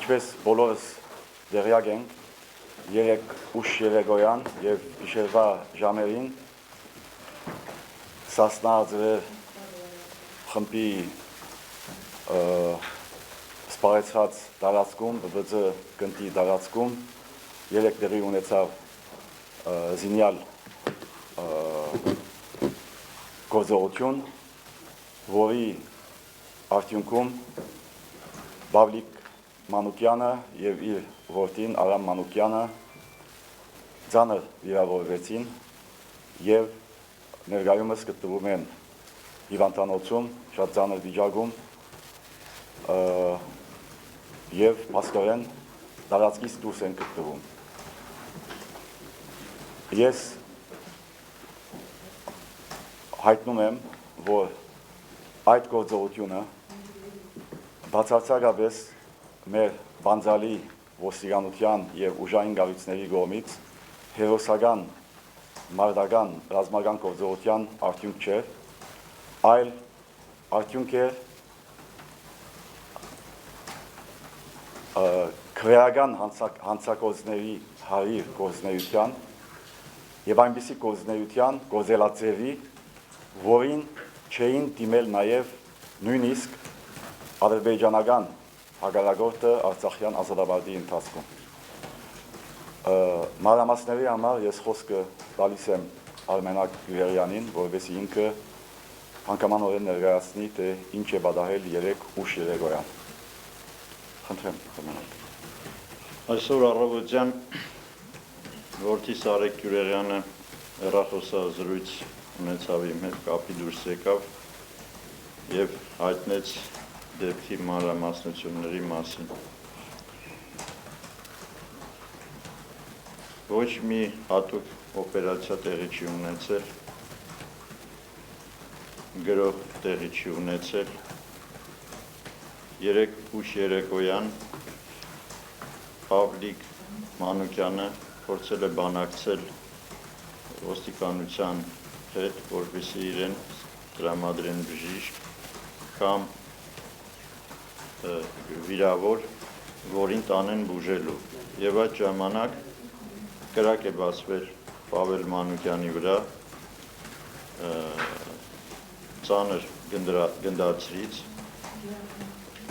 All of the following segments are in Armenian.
Ինչպես բոլորս դեղյակ ենք, երեք ուշ երեկոյան և գիշերվա ժամերին Սասնա Ձրեր խմբի սպառեցրած տարածքում, ԲԲԾ գնդի տարածքում երեք տեղի ունեցավ զինյալ գործողություն, որի արդյունքում Բավլիկ Մանուկյանը և իր որդին Արամ Մանուկյանը ծանր վիրավորվեցին և ներկայումս գտնվում են հիվանդանոցում, շատ ծանր վիճակում և փաստորեն տարածքից դուրս են գտնվում։ Ես հայտնում եմ, որ այդ գործողությունը բացարձակապես մեր բանձալի ոստիկանության և ուժային կառույցների կողմից հերոսական մարտական ռազմական գործողության արդյունք չէր, այլ արդյունք էր քրեական հանցագործների հարիր գործունեության և այնպիսի գործունեության գործելաձևի, որին չէին դիմել նաև նույնիսկ ադրբեջանական հակառակորդը Արցախյան ազատամարտի ընթացքում։ Մանրամասների համար ես խոսքը տալիս եմ Արմենակ Գյուղերյանին, որովհետեւ ինքը հանգամանորեն ներկայացնի, թե ինչ է պատահել երեք ուշ երեկոյան։ Խնդրեմ, Արմենակ։ Այսօր առավոտյան որդիս Արեգ Գյուղերյանը հեռախոսազրույց ունեցավ իմ հետ, կապի դուրս եկավ և հայտնեց դեպքի մանրամասնությունների մասին։ Ոչ մի հատուկ օպերացիա տեղի չի ունեցել, գրոհ տեղի չի ունեցել, երեք ուշ երեկոյան Պավլիկ Մանուկյանը փորձել է բանակցել ոստիկանության հետ, որպեսզի իրեն տրամադրեն բժիշկ կամ վիրավոր, որին տանեն բուժելու, և այդ ժամանակ կրակ է բացվել Պավել Մանուկյանի վրա ծանր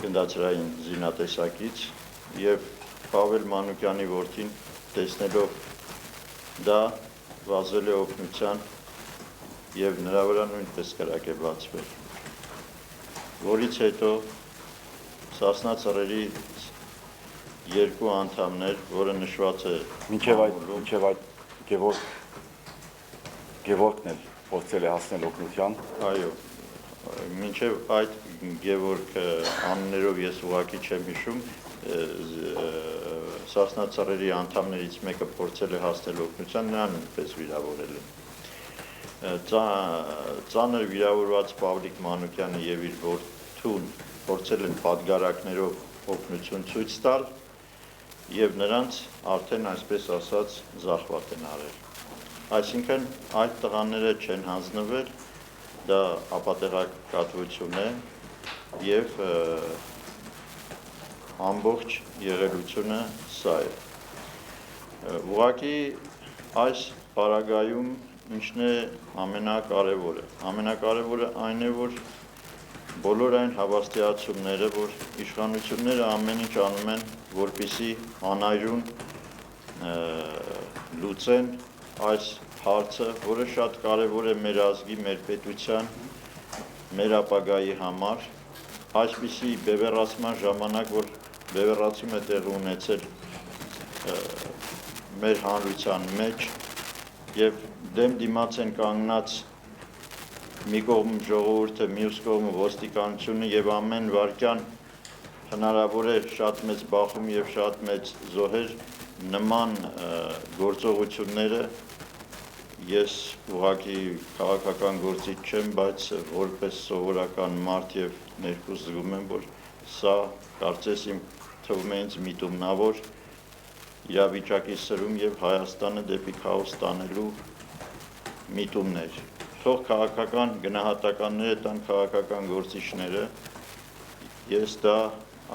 գնդացրային զինատեսակից և Պավել Մանուկյանի որդին տեսնելով դա վազել է օգնության և նրա վրա նույնպես կրակ է բացվել, որից հետո Սասնա Ծռերի երկու անդամներ, որը նշված է մինչև այդ Գևորգն էլ փորձել է հասնել օգնության։ Այո, մինչև այդ Գևորգ անուններով ես ուղղակի չեմ հիշում, Սասնա Ծռերի անդամներից մեկը փորձել է հասնել օգնության, նրան նույնպես վիրավորել են։ Ծանր վիրավորված Պավլիկ Մանուկյանը և իր որդուն փորձել են պատգարակներով օգնություն ցույց տալ և նրանց արդեն, այսպես ասած, զախվատ են արել։ Այսինքն այդ տղաները չեն հանձնվել, դա ապատեղեկատվություն է և ամբողջ եղելությունը սա է։ Ուղղակի այս պարագայում ինչն է ամենակարևորը։ Ամենակարևորը այն է, որ բոլոր այն հավաստիացումները, որ իշխանությունները ամեն ինչ անում են, որպեսզի անայրուն լուծեն այս հարցը, որը շատ կարևոր է մեր ազգի, մեր պետության, մեր ապագայի համար, այսպիսի բևեռացման ժամանակ, որ բևեռացում է տեղի ունեցել մեր հանրության մեջ և դեմ դիմաց են կանգնած մի կողմ ժողովուրդը, մյուս կողմը ոստիկանությունը և ամեն վայրկյան հնարավոր է շատ մեծ բախում և շատ մեծ զոհեր նման գործողությունները ես ուղղակի քաղաքական գործիչ չեմ, բայց որպես սովորական մարդ և ներքուս զգում եմ, որ սա կարծես իմ թվում է ինձ միտումնավոր իրավիճակի սրում և Հայաստանը դեպի քաոս տանելու միտումներ։ Թող քաղաքական գնահատականները տան քաղաքական գործիչները, ես դա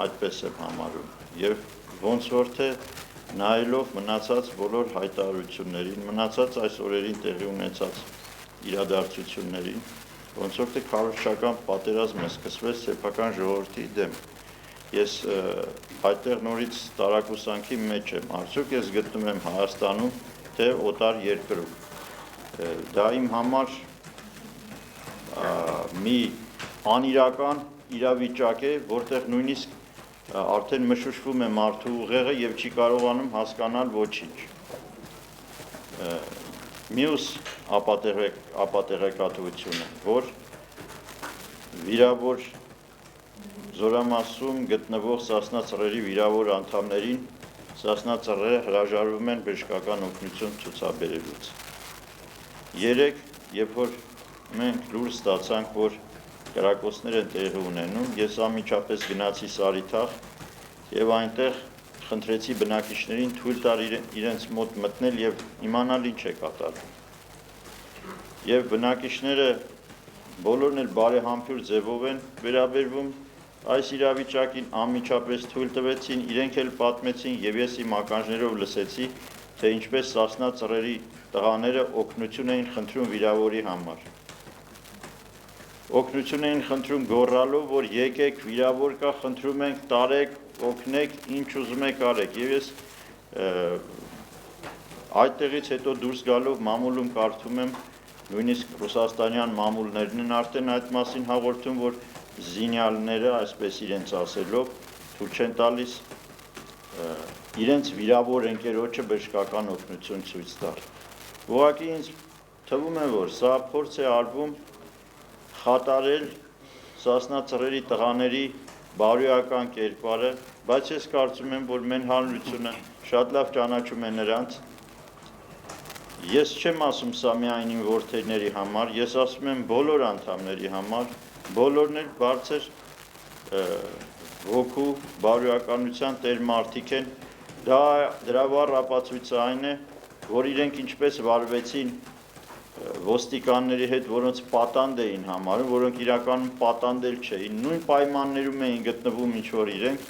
այդպես եմ համարում։ եւ ոնց որ թե նայելով մնացած բոլոր հայտարարություններին, մնացած այս օրերին տեղի ունեցած իրադարձություններին, ոնց որ թե քարոզչական պատերազմը սկսվեց սեփական ժողովրդի դեմ։ Ես այդտեղ նորից տարակուսանքի մեջ եմ, արդյոք ես գտնում եմ Հայաստանում, թե օտար երկրում։ Դա իմ համար մի անիրական իրավիճակ է, որտեղ նույնիսկ արդեն մշուշվում է մարդու ուղեղը եւ չի կարողանում հասկանալ ոչինչ։ Մյուս ապատեղեկատվությունը, որ վիրավոր Զորամասում գտնվող Սասնա ծռերի վիրավոր անդամներին Սասնա ծռերը հրաժարվում են բժշկական օգնություն ցուցաբերելուց։ Երեկ, երբ որ մենք լուր ստացանք, որ կրակոցներ են տեղի ունենում, ես անմիջապես գնացի Սարիթաղ եւ այնտեղ խնդրեցի բնակիչներին թույլ տալ իրենց մոտ մտնել եւ իմանալ ինչ է կատարվում։ Եվ բնակիչները բոլորն էլ բարեհամբույր ձևով են վերաբերվում այս իրավիճակին, անմիջապես թույլ տվեցին, իրենք էլ պատմեցին եւ ես իմ ականջներով լսեցի, թե ինչպես Սասնա ծռերի տղաները օգնություն էին խնդրում վիրավորի համար։ Օգնություն էին խնդրում գոռալով, որ եկեք, վիրավոր կա, խնդրում ենք, տարեք, օգնեք, ինչ ուզում եք արեք։ Եվ ես այդտեղից հետո դուրս գալով մամուլում կարդում եմ, նույնիսկ ռուսաստանյան մամուլներն են արդեն այդ մասին հաղորդում, որ զինյալները, այսպես իրենց ասելով, թույլ չեն տալիս իրենց վիրավոր ընկերոջը բժշկական օգնություն ցույց տալ։ Ուղղակի ինձ թվում է, որ սա փորձ է արվում խատարել Սասնա ծռերի տղաների բարոյական կերպարը, բայց ես կարծում եմ, որ մեր հանրությունը շատ լավ ճանաչում է նրանց։ Ես չեմ ասում սա միայն իմ որդեների համար, ես ասում եմ բոլոր անդամների համար, բոլորն էլ բարձր ոգու բարոյականության տեր մարդիկ են, դրա վառ ապացույցը այն է, որ իրենք ինչպես վարվեցին ոստիկանների հետ, որոնց պատանդ էին համարում, որոնք իրականում պատանդել չէին, նույն պայմաններում էին գտնվում ինչ-որ իրենք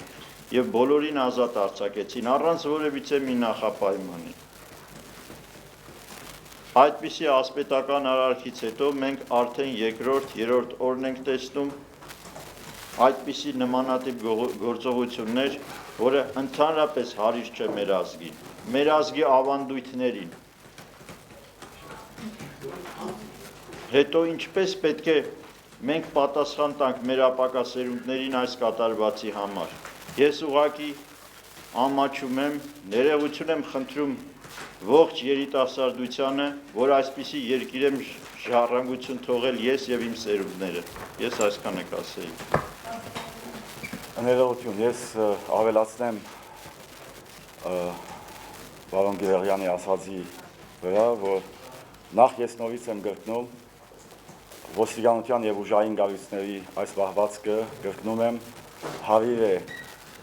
եւ բոլորին ազատ արձակեցին, առանց որևիցե մի նախապայմանի։ Այդպիսի ասպետական արարքից հետո մենք արդեն երկրորդ, երրորդ օրն ենք տեսնում այդպիսի նմանատիպ գործողություններ, որը ընդհանրապես հարիր չէ մեր ազգին, մեր ազգի ավանդույթներին։ Հետո ինչպես պետք է մենք պատասխան տանք մեր ապագա սերունդներին այս կատարվածի համար։ Ես ուղղակի ամաչում եմ, ներողություն եմ խնդրում ողջ երիտասարդությանը, որ այսպիսի երկիր եմ ժառանգություն թողել ես եւ իմ սերունդները։ Ես այսքան եք ասեի։ Ներողություն, ես ավելացնեմ պարոն Գեղարյանի ասածի վրա, որ նախ ես նորից եմ գրկնում ոստիկանության եւ ուժային գաղութների այս պահվածքը գրկնում եմ հարիր է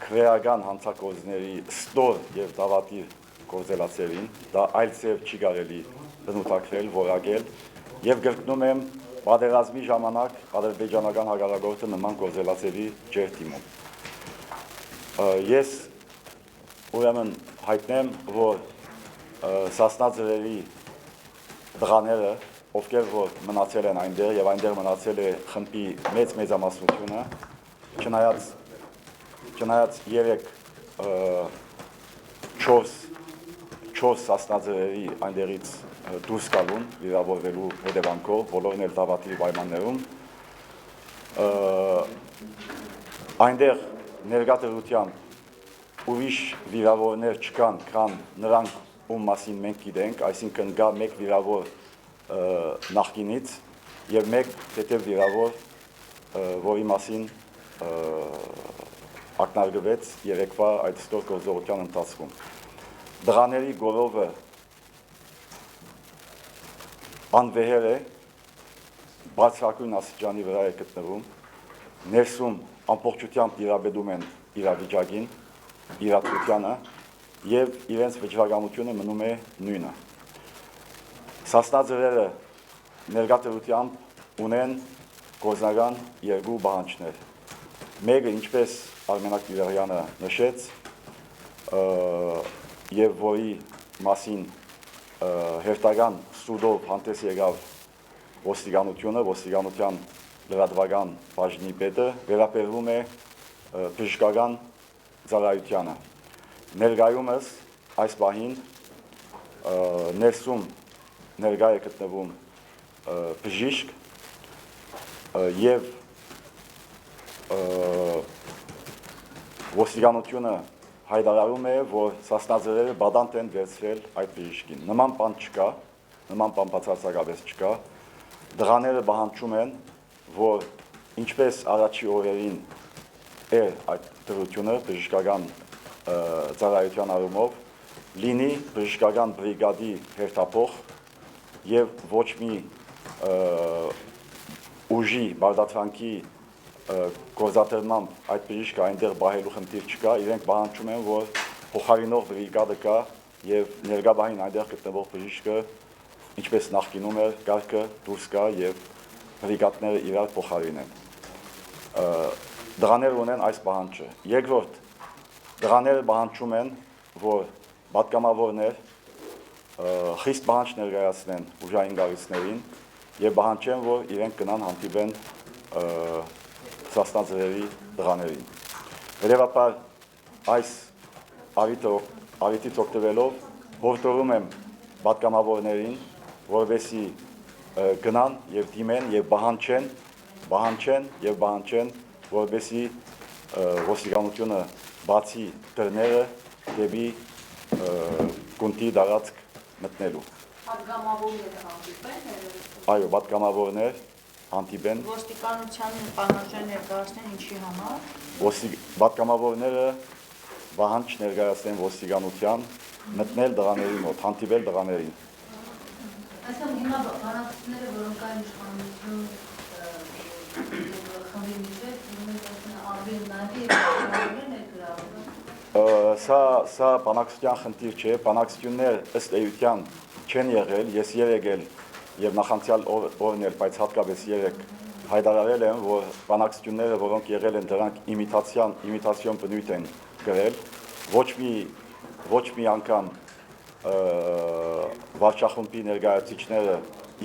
քրեական հանցագործների ստոր եւ դավատիր գործելացերին, դա այլ ձև չի կարելի բնութագրել, որակել եւ գրկնում եմ պատերազմի ժամանակ ադրբեջանական հակառակորդը նման գործելացերի ջերտիմում։ Ես ուրեմն հայտնեմ, որ Սասնա ծռերի տղաները, ովքեր որ մնացել են այնտեղ եւ այնտեղ մնացել է խմբի մեծամասնությունը, չնայած 4 Սասնա ծռերի այնտեղից դուրս գալուն վիրավորվելու հետևանքով, բոլորն էլ դավատի պայմաններում, այնտեղ ներկա դրությամբ ուրիշ վիրավորներ չկան, քան նրանք, ում մասին մենք գիտենք, այսինքն գա մեկ վիրավոր նախկինից եւ մեկ հետեւ վիրավոր, որի մասին ակնարկվեց երեկվա այդ ստոր գործողության ընթացքում։ Դղաների գորովը անվեհեր է, բարձրակույն աստիճանի վրա է գտնվում, ներսում ամբողջությամբ տիրապետում են իրավիճակին, իրադրությանը եւ իրենց վճռականությունը մնում է նույնը։ Սասնա ծռերը ներկա դրությամբ ունեն գործնական երկու պահանջներ։ Մեկը, ինչպես Արմենակ Գեղարյանը նշեց, եւ որի մասին հերթական սուդով հանդես եկավ ոստիկանության լրատվական բաժնի պետը վերաբերվում է բժշկական ծառայությանը։ Ներկայումս այս պահին ներսում ներկա է գտնվում բժիշկ եւ ոստիկանությունը հայտարարում է, որ սասնաձևերը բադանտ են վերցրել այդ բժիշկին։ Նման բան չկա, նման բան բացարձակապես չկա։ Դղաները պահանջում են, որ ինչպես առաջի օրերին էր այդ դրությունը բժշկական ծառայության առումով, լինի բժշկական բրիգադի հերթափոխ եւ ոչ մի ուժի բարդացանքի գործադրմամբ այդ բժիշկը այնտեղ բահելու խնդիր չկա, իրենք պահանջում են, որ փոխարինող բրիգադը կա եւ ներկայաբային այնտեղ գտնվող բժիշկը ինչպես նախկինում էր կարգը դուրս գա եւ բրիգադները իրար փոխարինեն։ Դղաները ունեն այս պահանջը։ Երկրորդ, դղաները պահանջում են, որ պատգամավորներ խիստ պահանջ ներկայացնեն ուժային գաղիցներին եւ պահանջեն, որ իրենք գնան հանդիպեն սասնաձևերի դղաներին։ Վերևապար այս առիթից օգտվելով հորդորում եմ պատգամավորներին, որովհետեւ գնան եւ դիմեն եւ պահանջեն, որովհետեւ ոստիկանությունը բացի դռները դեպի գունտի դարածք մտնելու։ Պատգամավորները հանդիպեն։ Այո, պատգամավորներ հանդիպեն։ Ոստիկանության պահանջներ ներկայացնեն ինչի համար։ Պատգամավորները պահանջ ներկայացնեն ոստիկանության մտնել դղաների մոտ, հանդիպել դղաներին։ Այսինքն հիմա բանակցությունները, որոնք կային իշխանություն խմբի միջև, ավելի նաև ներգրավում։ Սա բանակցության խնդիր չէ, բանակցություններ ըստ էության չեն եղել, ես եկել եւ նախանցյալ օրներ, բայց հատկապես երեք հայտարարել եմ, որ բանակցությունները, որոնք եղել են, դրանք իմիտացիոն բնույթ են կրել, ոչ մի անգամ վարչախումբի ներկայացուցիչները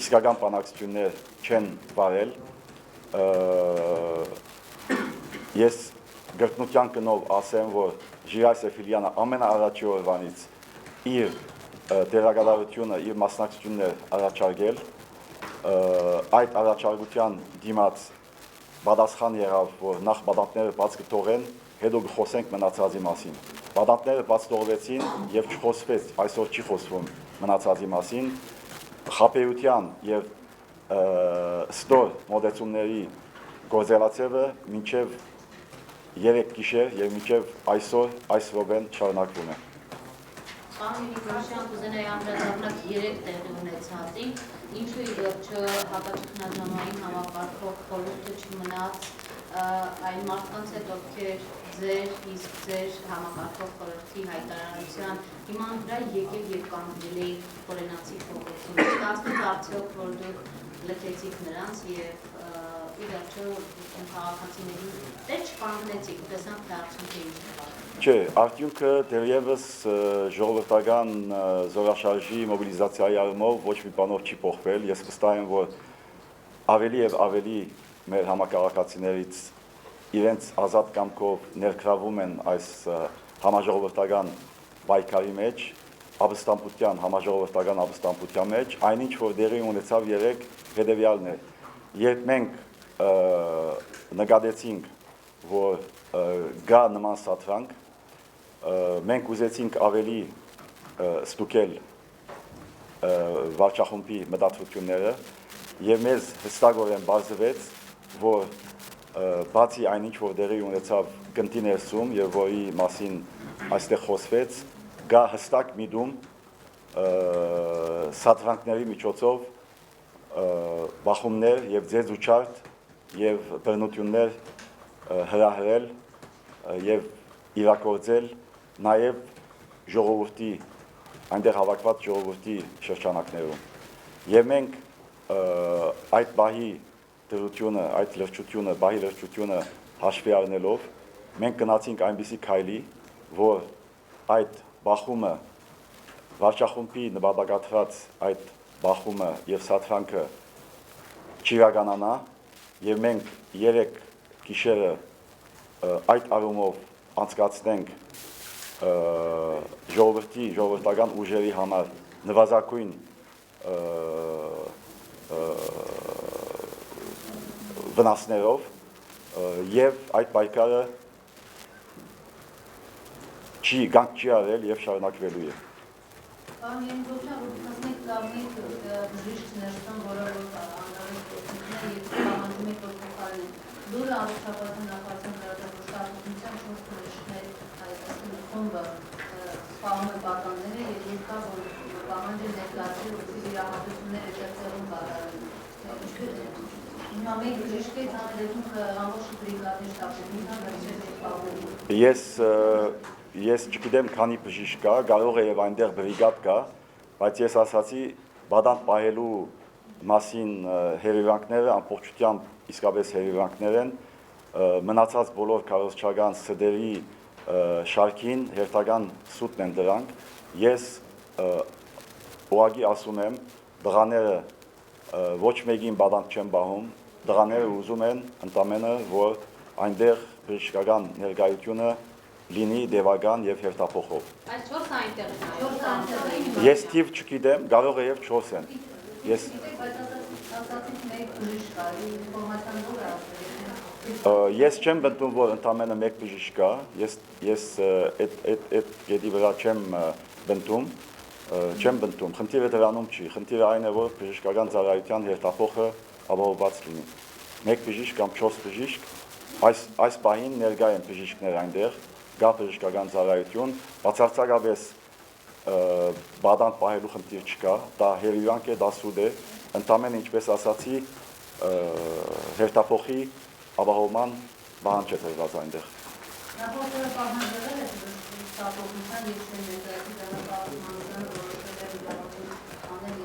իսկական բանակցություններ չեն վարել։ Ես գրկնության կնով ասեմ, որ Ժիրայր Սեֆիլյանը ամենաառաջի օրվանից իր դերակատարությունը, իր մասնակցություններ առաջարկել, այդ առաջարկության դիմաց պատասխան եղավ, որ նախ պատանտները բաց կթողեն, հետո կխոսենք մնացածի մասին։ Պատանտները բաց թողվեցին եւ չխոսվեց, այսօր չի խոսվում մնացածի մասին, խաբեության եւ ստոր մոդեցումների գործելացևը մինչեւ 3 գիշեր եւ մինչեւ այսօր այս րոպեն շարունակվում է։ Պարոն կուզենայի անդրադառնալ 3 տեղի ունեցածին, ինչու ի վերջո հակաճգնաժամային համակարգող խորհուրդը չմնաց այն մարդկանց հետ, ովքեր ձեր համակարգող խորհրդի հայտարարության հիման վրա եկել եւ կանգնել էին օրենացի փոխություն։ Ստացվեց արդյոք, որ դուք լքեցիք նրանց եւ ի վերջո քաղաքացիների դեր չկանգնեցիք, տեսանք թե արդյունքը ինչ է։ Չէ, արդյունքը դեռևս ժողովրդական զորաշարժի մոբիլիզացիայի առումով ոչ մի բանով չի փոխվել։ Ես վստահ եմ, որ ավելի եւ ավելի մեր համակարգացիներից իրենց ազատ կամքով ներգրավում են այս համաժողովրդական պայքարի մեջ, համաժողովրդական ապստամբության մեջ, այնինչ որ դեղի ունեցավ երեք հետևյալն է։ Երբ մենք նկատեցինք, որ գա նման սատրանք, մենք ուզեցինք ավելի ստուգել վարչախումբի մտածությունները եւ մեզ հստակորեն բարձվեց, որ բացի այնինչ որ դեղի ունեցավ գնդի ներսում եւ որի մասին այստեղ խոսվեց, գա հստակ միտում սատրանքների միջոցով բախումներ եւ ձեզուչարտ եւ բռնություններ հրահրել եւ իրագործել նաեւ ժողովրդի այնտեղ հավաքված ժողովրդի շրջանակներում եւ մենք այդ բահի դրությունը, այդ լրջությունը, բահի լրջությունը հաշվի առնելով մենք գնացինք այնպիսի քայլի, որ այդ բախումը վարչախումբի նպատակացված այդ բախումը եւ սաթրանքը չիրականանա եւ մենք 3 գիշերը այդ առումով անցկացնենք ժողովրդական ուժերի համար նվազագույն վնասներով եւ այդ պայքարը չի արել եւ շարունակվելու է։ Պարոն Եղիպովյան, ասենք կազմիկ բժիշկ ներսում, որը անհրաժեշտ օգնություններ եւ պահանջում եք որ փոխարինեն։ Դուրը առողջապահական նախարարության լրատվության շուրջ բժիշկներ այսինքն խումբը սպառում է պատանները եւ երկա որ պահանջ է ներկայացրել որ վիրահատությունները ճեղքերում կատարվեն։ Հիմա մեկ բժիշկ է ցանկացում ամբողջ բրիգադի շտաբում Ես չգիտեմ քանի բժիշկ կա, կարող է եւ այնտեղ բրիգադ կա, բայց ես ասացի բադանտ պահելու մասին հերիվանքները ամբողջությամբ իսկապես հերիվանքներ են, մնացած բոլոր քարոզչական սդերի շարքին հերթական սուտն են դրանք, ես ուղղակի ասում եմ, դղաները ոչ մեկին բադանտ չեն պահում, դղաները ուզում են ընդամենը, որ այնտեղ բժշկական ներկայությունը լինի դևական եւ հերթափոխով։ Այս 4 այնտեղ են։ Ես թիվ չգիտեմ, կարող է եւ 4 են։ Ես չեմ բնդում, որ ընդամենը մեկ բժիշկ կա, ես այդ գետի վրա չեմ բնդում, խնդիրը դրանում չի, խնդիրը այն է, որ բժշկական ծառայության հերթափոխը ապահովված լինի։ Մեկ բժիշկ կամ 4 բժիշկ, այս պահին ներկա են բժիշկներ այնտեղ, գա բժշկական ծառայություն, բացարձակապես բադանտ պահելու խնդիր չկա, դա հերիվանք է, դա սուտ է, ընդամենը ինչպես ասացի, հերթափոխի ապահովման պահանջ է տրված այնտեղ։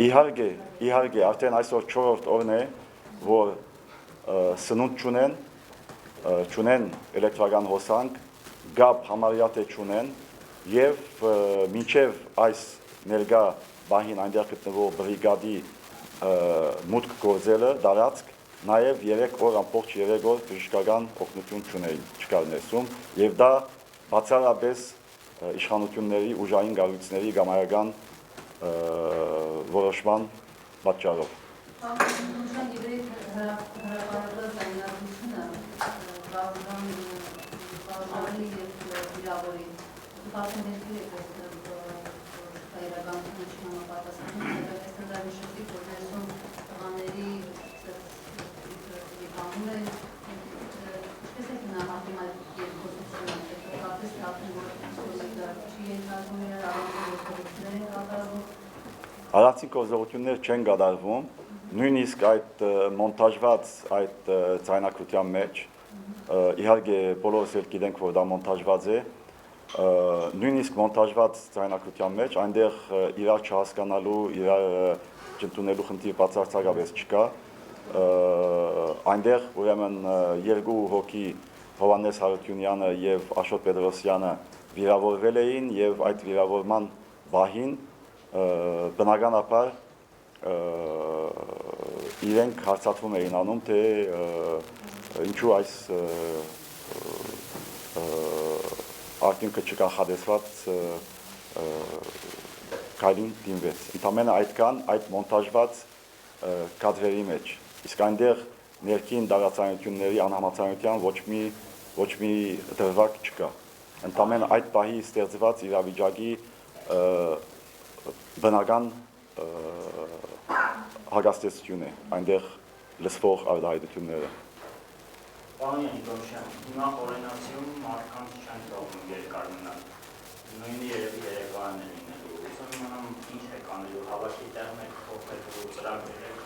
Իհարկե, արդեն այսօր 4-րդ օրն է, որ սնունդ չունեն էլեկտրական հոսանք, գապ համարյա թե չունեն եւ մինչեւ այս ներկա բահին այնտեղ գտնվող բրիգադի մուտք գործելը դարածք նաեւ 3 օր ամբողջ 3 օր բժշկական օգնություն չկար ներսում եւ դա բացառապես իշխանությունների ուժային գառույցների գամարական որոշման պատճառով։ Առանցին գործողություններ չեն կատարվում, նույնիսկ այդ մոնտաժված այդ ձայնակրության մեջ, իհարկե բոլորս էլ գիտենք, որ դա մոնտաժված է, նույնիսկ մոնտաժված ձայնակրության մեջ, այնտեղ իրար չհասկանալու, իրար չընդունելու խնդիր բացարձակապես չկա, այնտեղ ուրեմն 2 հոգի Հովհաննես Հարությունյանը եւ Աշոտ Պետրոսյանը վիրավորվել էին եւ այդ վիրավորման բահին բնականաբար իրենք հարցատվում էին անում, թե ինչու այս արդյունքը չկանխատեսված քայլին դիմվեց։ Ընդամենը այդքան այդ մոնտաժված կադրերի մեջ, իսկ այնտեղ ներքին դարացանությունների անհամացանության ոչ մի դրվագ չկա։ Ընդամենը այդ պահի ստեղծված իրավիճակի բնական հագաստեցություն է այնտեղ լսվող արտահայտությունները։ Պարոն Եղիպովյան, հիմա օրենացիում մարդկանց չեն թողնում երկար մնալ, նույնի երևի Երևանն է լինելու, ուսում իմանամ ինչ եք անելու, հավաքի տեղն եք փոխելու, ծրագրեր եք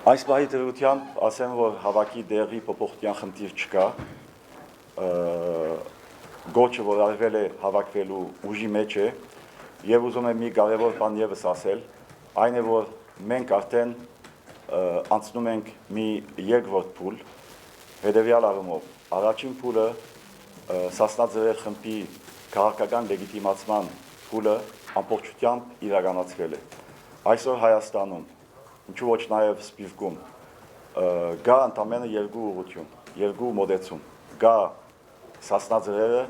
Այս պահի դրությամբ ասեմ, որ հավաքի դեղի փոփոխության խնդիր չկա, գոչը, որ արվել է հավաքվելու ուժի մեջ է, եւ ուզում եմ մի կարևոր բան եւս ասել, այն է, որ մենք արդեն անցնում ենք մի երկրորդ փուլ, հետեւյալ առումով, առաջին փուլը Սասնաձրեր խմբի քաղաքական լեգիտիմացման փուլը ամբողջությամբ իրականացվել է։ Այսօր Հայաստանում, ինչու ոչ նաև Սփյուռքում, գա ընդամենը երկու ուղղություն, երկու մոտեցում, գա Սասնաձրերը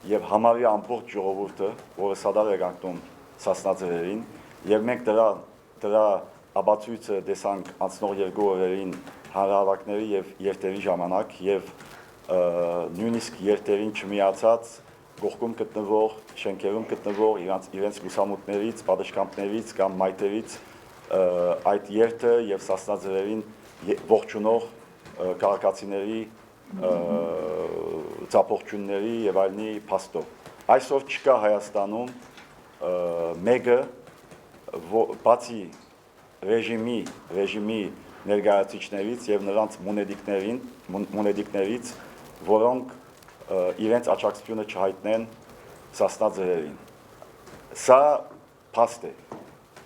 եւ համարյա ամբողջ ժողովուրդը, որը սադար է կանգնում Սասնաձրերին, եւ մենք դրա աբացույցը տեսանք անցնող երկու օրերին հանրահավաքների եւ երթերի ժամանակ եւ նույնիսկ երթերին չմիացած գողքում գտնվող, շենքերում գտնվող իրենց լուսամուտներից, պատշգամբներից կամ մայթերից այդ երթը եւ Սասնաձրերին ողջունող քաղաքացիների ծափողջունների եւ այլնի փաստով։ Այսօր չկա Հայաստանում մեկը բացի ռեժիմի ներկայացուցիչներից եւ նրանց մունեդիկներից, որոնք իրենց աջակցությունը չհայտնեն Սասնաձրերին։ Սա փաստ է։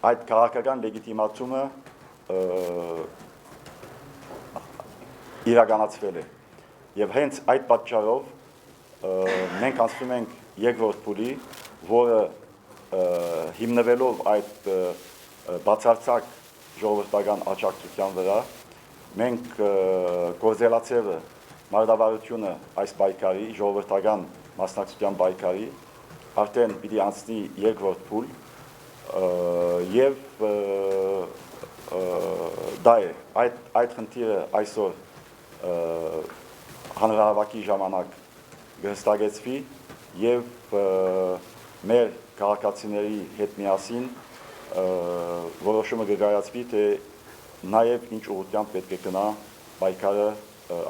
Այդ քաղաքական լեգիտիմացումը իրականացվել է։ Եվ հենց այդ պատճառով մենք անցնում ենք երկրորդ փուլի, որը հիմնվելով այդ բացարձակ ժողովրդական աջակցության վրա, մենք գործելացևը մարտավարությունը այս պայքարի, ժողովրդական մասնակցության պայքարի, արդեն պիտի անցնի երկրորդ փուլ եւ դա է, այդ խնդիրը այսօր հանրահավաքի ժամանակ հստակեցվի եւ մեր քաղաքացիների հետ միասին որոշումը կկայացվի, թե նաեւ ինչ ուղղությամբ պետք է գնա պայքարը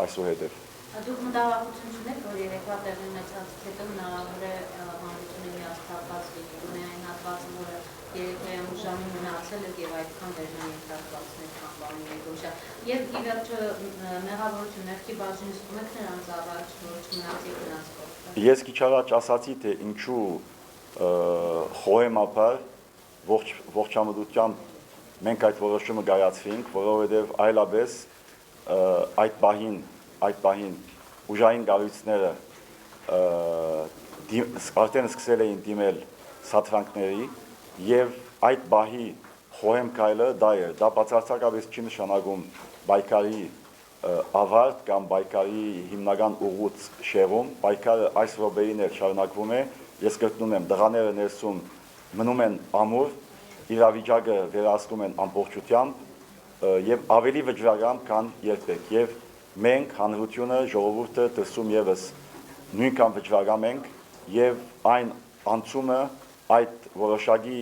այսուհետեւ։ Դուք մտահոգություն չունեք, որ երեկվա տեղի ունեցած հետո հնարավոր է հանրությունը միասնապած լինի, այն հատվածը, որը երեկոյան ժամին մնացել է եւ այդքան վերնայերթացներ կամ բանի Մեգոշյան։ Եվ ի վերջո մեղավորություն ներքի բաժինը զգում եք նրանց առաջ, որ չմնացի նրանց կողքը։ Ես քիչ առաջ ասացի, թե ինչու խոհեմապար ողջամտությամբ մենք այդ որոշումը կայացրինք, որովհետեւ այլապես այդ պահին ուժային գալույցները արդեն սկսել էին դիմել սատրանքների եւ այդ բահի խոհեմ քայլը դա է, դա բացարձակապես չի նշանակում պայքարի ավարտ կամ պայքարի հիմնական ուղուց շեղում, պայքարը այս րոպեին էլ շարունակվում է, ես կրկնում եմ, դղաները ներսում մնում են ամուր, իրավիճակը վերահսկում են ամբողջությամբ եւ ավելի վճռական, քան երբեք եւ մենք հանրությունը ժողովուրդը դրսում եւս նույնքան վճռական ենք եւ այն անցումը այդ որոշակի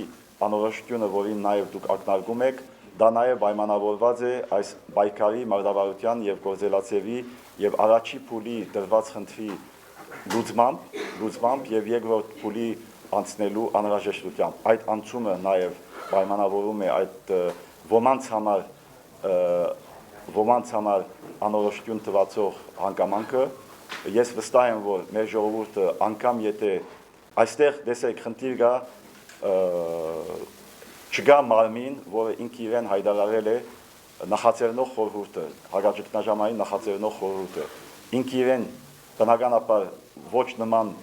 անորոշությունը, որին նաեւ դուք ակնարկում եք, դա նաեւ պայմանավորված է այս պայքարի մարտավարության եւ գործելացեւի եւ առաջի փուլի դրված խնդրի լուծմամբ եւ երկրորդ փուլի անցնելու անհրաժեշտությամբ։ Այդ անցումը նաեւ պայմանավորում է այդ ոմանց համար անորոշություն տվացող հանգամանքը։ Ես վստահ եմ, որ մեր ժողովուրդը անգամ եթե այստեղ տեսեք խնդիր կա, չկա մարմին, որը ինքը իրեն հայտարարել է նախաձեռնող խորհուրդը, հակաճգնաժամային նախաձեռնող խորհուրդը, ինքը իրեն բնականաբար ոչ նման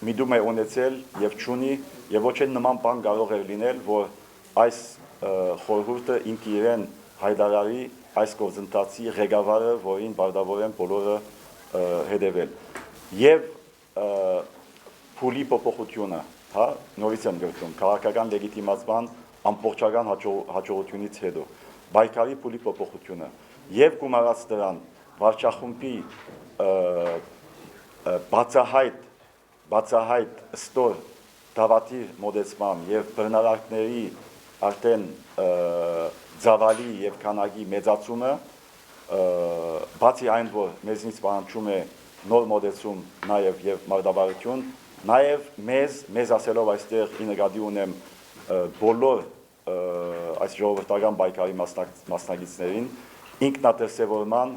միտում է ունեցել եւ չունի եւ ոչ էլ նման բան կարող է լինել, որ այս խորհուրդը ինքը իրեն հայտարարի այս գործընթացի ղեկավարը, որին բարդավոր են բոլորը հետևել։ Եվ փուլի փոփոխությունը, հա, նորից եմ գրում, քաղաքական լեգիտիմացման ամբողջական հաջողությունից հետո, պայքարի փուլի փոփոխությունը եւ գումարած դրան վարչախումբի բացահայտ ստոր դավատիր մոդեցման եւ բռնարարքների արդեն ծավալի եւ քանակի մեծացումը, բացի այն, որ մեզնից պահանջում է նոր մոդեցում նաեւ եւ մարտավարություն, նաեւ մեզ ասելով այստեղ ի նկատի ունեմ բոլոր այս ժողովրդական պայքարի մասնակիցներին ինքնատեսևորման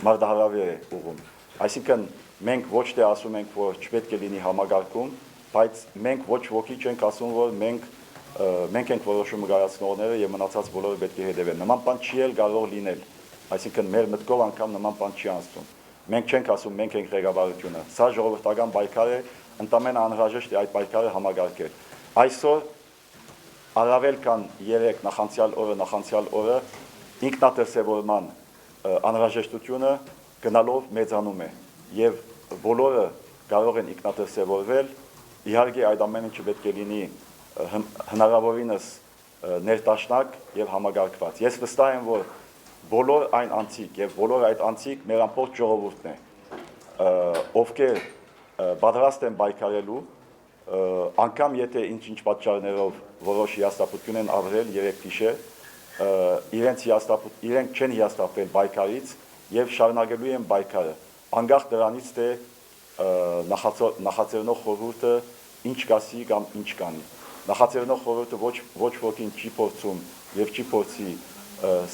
մարտահրավեր է ուղղում։ Այսինքն մենք ոչ թե ասում ենք, որ չպետք է լինի համագարկում, բայց մենք ոչ ոքի չենք ասում, որ մենք ենք որոշումը կայացնողները եւ մնացած բոլորը պետք է հետևեն։ Նման բան չի էլ կարող լինել, այսինքն մեր մտքով անգամ նման բան չի անցնում։ մենք չենք ասում մենք ենք ղեկավարությունը, սա ժողովրդական պայքար է, ընդամենը անհրաժեշտ է այդ պայքարը համագարկել։ Այսօր առավել քան 3 նախանցյալ օրը ինքնատեսևորման անհրաժեշտությունը գնալով մեծանում է եւ բոլորը կարող են ինքնատեսևորվել, իհարկե այդ ամեն ինչը պետք է լինի հնարավորինս ներդաշնակ եւ համագարկված։ Ես վստահ եմ, որ բոլոր այն անձիկ եւ բոլոր այդ անձիկ մեր ամբողջ ժողովուրդն է, ովքեր պատրաստ են պայքարելու, անգամ եթե ինչ-ինչ պատճառներով որոշ հիասթափություն են ապրել երեք գիշեր, իրենք չեն հիասթափվել պայքարից եւ շարունակելու են պայքարը, անկախ դրանից թե նախաձեռնող խորհուրդը ինչ կասի կամ ինչ կանի։ Նախաձեռնող խորհուրդը ոչ ոքին չի փորձում եւ չի փորձի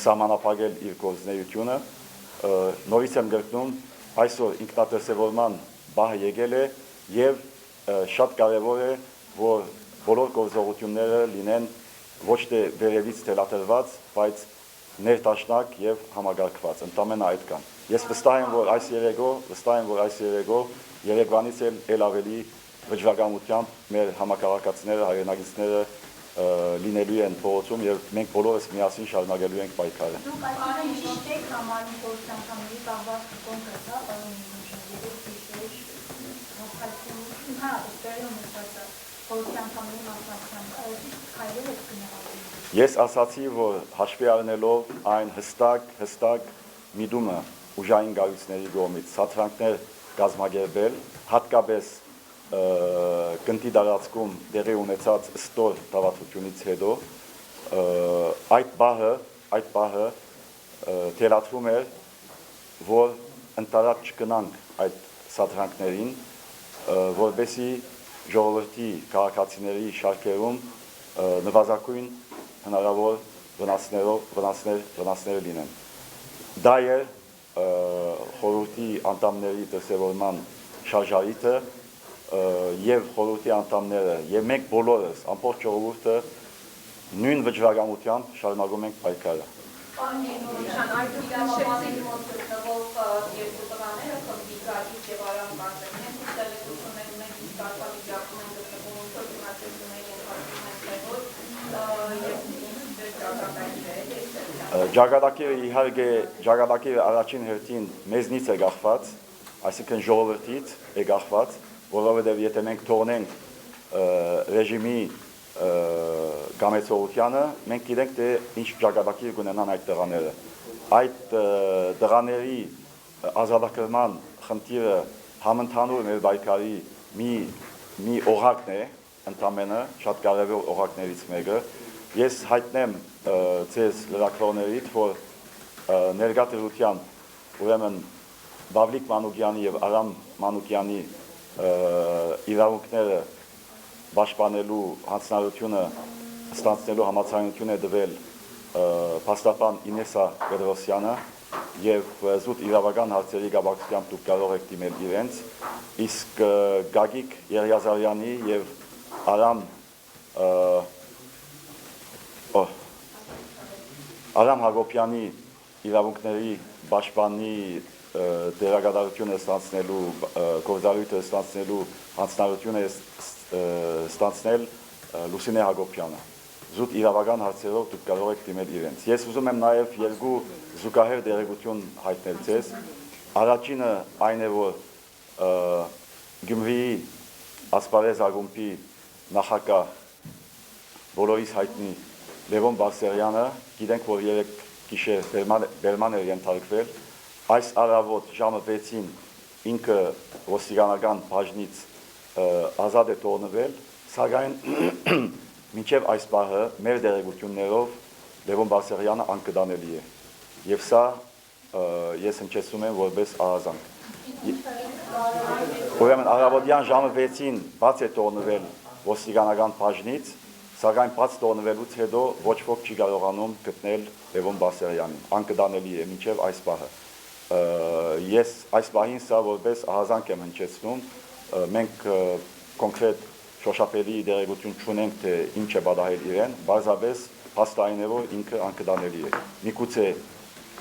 սահմանափակել իր գործունեությունը, նորից եմ գրկնում, այսօր ինքնատեսևորման բահը եկել է եւ շատ կարեւոր է, որ բոլոր գործողությունները լինեն ոչ թե վերևից թելադրված, բայց ներդաշնակ եւ համագարկված, ընդամենը այդքան։ Ես վստահ եմ, որ այս երեգով Երևանից էլ ավելի վճռականությամբ մեր համակարգացիները, հայրենագիտները լինելու են փողոցում եւ մենք բոլորս միասին շարունակելու ենք պայքարը։ Դուք այսօր ճիշտ եք համարում գործընկերների կապված կոնկրետ, Ես ասացի, որ հաշվի առնելով այն հստակ միտումը ուժային գաղութների կողմից սադրանքներ կազմակերպել, հատկապես գնդի տարածքում դեղի ունեցած ստոր դավադրությունից հետո, այդ բահը թելադրում էր, որ ընտարակ չգնանք այդ սադրանքներին, որպեսի ժողովրդի քաղաքացիների շարքերում նվազագույն հնարավոր վնասներ լինեն։ Դա է խորհրդի անդամների դրսևորման շարժարիթը եւ խորհրդի անդամները եւ մենք բոլորս ամբողջ ժողովուրդը նույն վճռականությամբ շարունակում ենք պայքարը։ Ճակատագիրը առաջին հերթին մեզնից է գախված, այսինքն ժողովրդից է գախված, որովհետև եթե մենք թողնենք ռեժիմի գամեցողությանը, մենք գիտենք, թե ինչ ճակատագիր կունենան այդ տղաները։ Այդ տղաների ազատագրման խնդիրը համընդհանուր մեր պայքարի մի օղակն է, ընդամենը շատ կարևոր օղակներից մեկը։ Ես հայտնեմ ձեզ լրագրողներից, որ ներկա դրությամբ ուրեմն Բավլիկ Մանուկյանի եւ Արամ Մանուկյանի իրավունքները պաշտպանելու հանձնարարությունը ստանձնելու համաձայնություն է տվել փաստաբան Ինեսա Պետրոսյանը եւ զուտ իրավական հարցերի կապակցությամբ դուք կարող եք դիմել իրենց, իսկ Գագիկ Եղիազարյանի եւ Արամ Հակոբյանի իրավունքների պաշտպանի դերակատարությունը ստանձնելու գործառույթը ստանձնելու հանձնարարությունը ստանձնել Լուսինե Հակոբյանը։ Զուտ իրավական հարցերով դուք կարող եք դիմել իրենց։ Ես ուզում եմ նաև երկու զուգահեռ դերակցություն հայտնել ձեզ։ Առաջինը այն է, որ Գյումրիի ասպարեզ ակումբի նախագահ բոլորիս հայտնի Լևոն Բարսեղյանը, գիտենք, որ 3 գիշեր բերման էր ենթարկվել, այս առավոտ ժամը 6-ին ինքը ոստիկանական բաժնից ազատ է թողնվել, սակայն մինչև այս պահը մեր դերակցություններով Լևոն Բարսեղյանը անկդանելի է։ Եվ սա ես հնչեցնում եմ որպես ահազանգ։ Ուրեմն առավոտյան ժամը 6-ին բաց է թողնվել ոստիկանական բաժնից, սակայն բաց թողնվելուց հետո ոչ ոք չի կարողանում գտնել Լևոն Բարսեղյանին, անկդանելի է մինչև այս պահը։ Ես այս պահին սա որպես ահազանգ եմ հնչեցնում, մենք կոնկրետ շոշափելի դերակցություն չունենք, թե ինչ է պատահել իրեն, բարձրապես փաստային է, որ ինքը անկդանելի է։ Միգուցե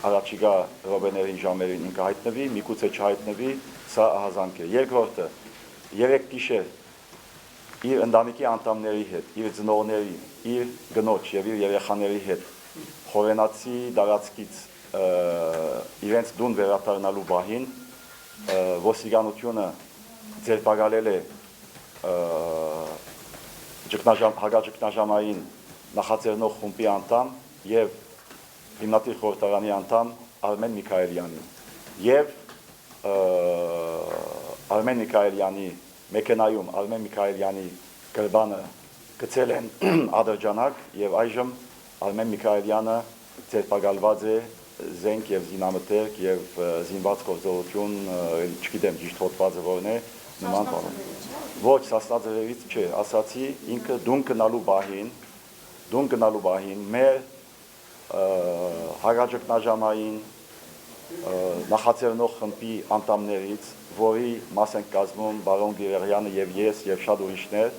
առաջիկա ռոբեների ժամերին ինքը հայտնվի, միգուցե չհայտնվի, սա ահազանգ է։ Երկրորդը, երեք գիշեր իր ընտանիքի անդամների հետ, իր ծնողների, իր գնոջ եւ իր երեխաների հետ խորենացի դարածքից իրենց դուն վերադառնալու բահին ոստիկանությունը ձերբակալել է հակաճգնաժամային նախաձեռնող խումբի անդամ եւ հիմնադիր խորհրդարանի անդամ Արմեն Միքայելյանին եւ Արմեն Միքայելյանի մեքենայում Արմեն Միքայելյանի գրբանը գցել են ադրջանակ եւ այժմ Արմեն Միքայելյանը ձերբակալված է զենք եւ զինամթերք եւ զինված գործողություն, չգիտեմ ճիշտ հոդվածը որն է, նման բան։ Ոչ, սաստաձևից չէ, ասացի ինքը դուն գնալու բահին մեր հակաճգնաժամային նախաձեռնող խմբի անդամներից, որի մաս են կազմում բարոն Գիրերյանը եւ ես եւ շատ ուրիշներ,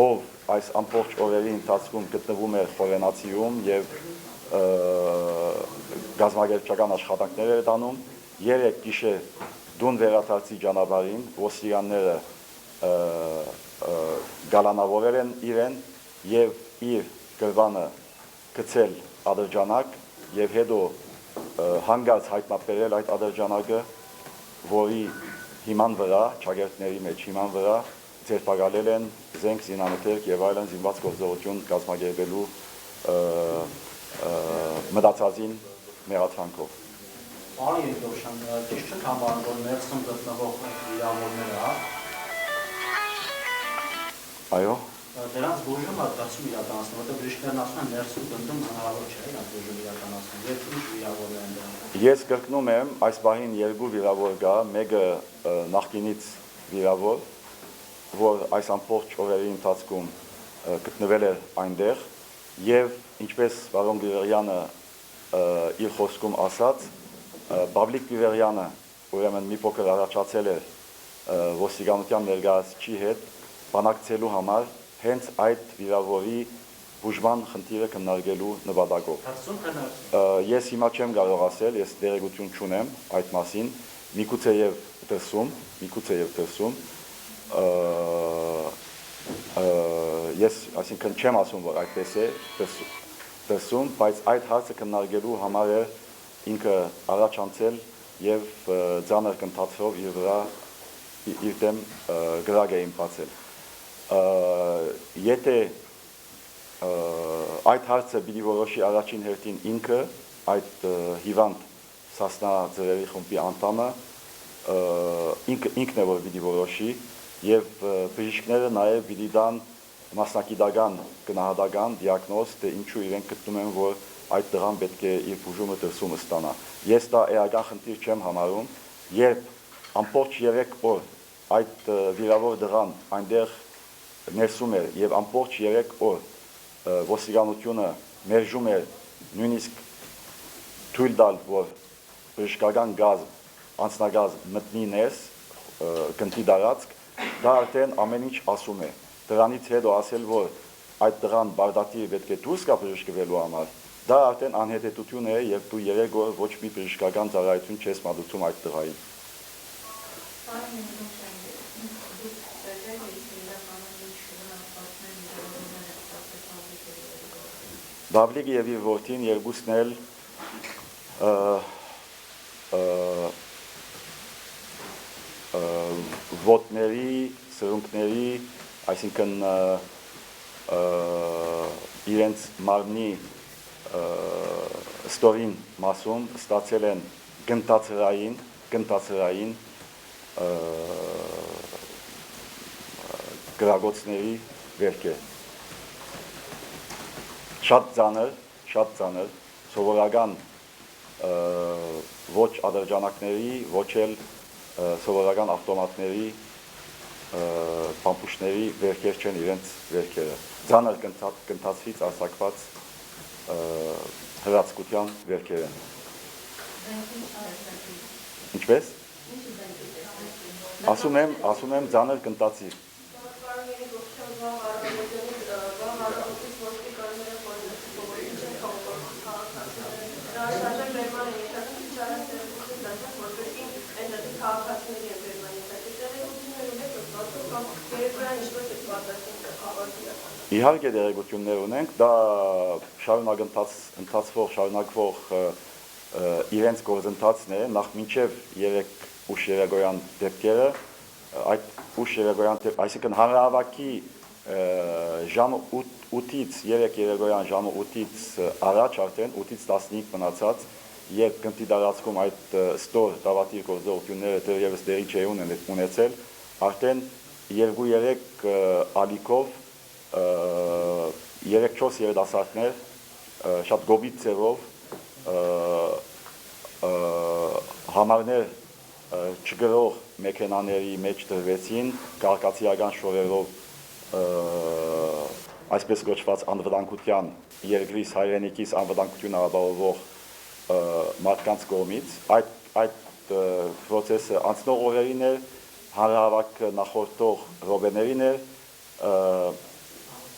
ով այս ամբողջ օրերի ընթացքում գտնվում էր խորենացիում եւ գազագերբչական աշխատանքներ էր տանում, 3 գիշեր դուն վերադարձի ճանապարհին ոստիկանները գալանավորել են իրեն եւ իր գրվանը գցել ադրջանակ եւ հետո հանգած հայտնաբերել այդ ադրջանակը, որի հիման վրա, ճագերտների մեջ հիման վրա ձերբակալել են զենք, զինամթերք եւ այլն զինված գործողություն կազմակերպելու մտածածին մեղադրանքով։ Պարոն Երգոշյան, ճիշտ չեք համարում, որ ներսում գտնվող վիրավորները, Այո։ դրանց բուժումը դասում իրականացնում, որտեղ բժիշկներն ասում են ներսում գնդում հնարավոր չէ իրանց բուժումը իրականացնում, երբ ինչ վիրավորներ են դրանք։ Ես կրկնում եմ, այս պահին 2 վիրավոր կա, մեկը նախկինից վիրավոր, որ այս ամբողջ օրերի ընթացքում գտնվել էր այնտեղ եւ ինչպես Վարոն Գիրերյանը իր խոսքում ասաց, Պավլիկ Գիրերյանը ուրեմն մի փոքր առաջացել էր ոստիկանության ներկայացուցիչի հետ բանակցելու համար հենց այդ վիրավորի բուժման խնդիրը քննարկելու նպատակով։ Ես հիմա չեմ կարող ասել, ես դերեկություն չունեմ այդ մասին, միգուցե եւ դրսում, ես այսինքն չեմ ասում, որ այդպես է դրսում, բայց այդ հարցը քննարկելու համար է ինքը առաջ անցել եւ ծանր կնթացրով իր վրա իր դեմ գրակ էին բացել։ Եթե այդ հարցը պիտի որոշի առաջին հերթին ինքը, այդ հիվանդ Սասնա ձրերի խմբի անդամը, ինքն է որ պիտի որոշի եւ բժիշկները նաեւ պիտի տան մասնակիտական գնահատական դիագնոզ, թե ինչու իրենք գտնում են, որ այդ տղան պետք է իր բուժումը դրսում ստանա։ Ես դա էական խնդիր չեմ համարում, երբ ամբողջ 3 օր այդ վիրավոր տղան այնտեղ ներսում էր եւ ամբողջ 3 օր ոստիկանությունը մերժում էր նույնիսկ թույլ տալ, որ բժշկական գազ, անձնագազ մտնի ներս, գնդի դարածք, դա արդեն ամեն ինչ ասում է։ Դրանից հետո ասել, որ այդ տղան բարդատիր պետք է դուրս գա բժշկվելու համար, դա արդեն անհետեթություն է եւ դու 3 օր ոչ մի բժշկական ծառայություն չես մատուցում այդ տղային։ Բավլիկը եւ իր որդին երկուսն էլ ոտների, սրունքների, այսինքն իրենց մարմնի ստորին մասում ստացել են գնդացրային գրագոցների վերքեր։ Շատ ծանր, սովորական ոչ ադրջանակների, ոչ էլ սովորական ավտոմատների պամպուշների վերքեր չեն իրենց վերքերը։ Ծանր կնթացվից արձակված հրացկության վերքեր են։ Ինչպես? Ասում եմ ծանր կնտացի։ Իհարկե դերեկություններ ունենք, դա շարունակվող իրենց գործընթացն է, նախ մինչև 3 ուշ երեկոյան դեպքերը, այդ ուշ երեկոյան դեպք, այսինքն հանրահավաքի ժամը 8-ից 3 երեկոյան ժամը 8-ից առաջ արդեն 8-ից 15 մնացած երբ գնդի տարածքում այդ ստոր դավատիր գործողությունները դեռևս դերի չէ ունեցել, արդեն 2-3 ալիքով 3-4 երիտասարդներ շատ գոբիտ ձևով համարներ չգրող մեքենաների մեջ դրվեցին կարկացիական շորերով այսպես կոչված անվտանգության երկրից հայրենիքից անվտանգություն ապահովող մարդկանց կողմից այդ process-ը անցնող օրերին էր հանրահավաք նախորդող րոպեներին էր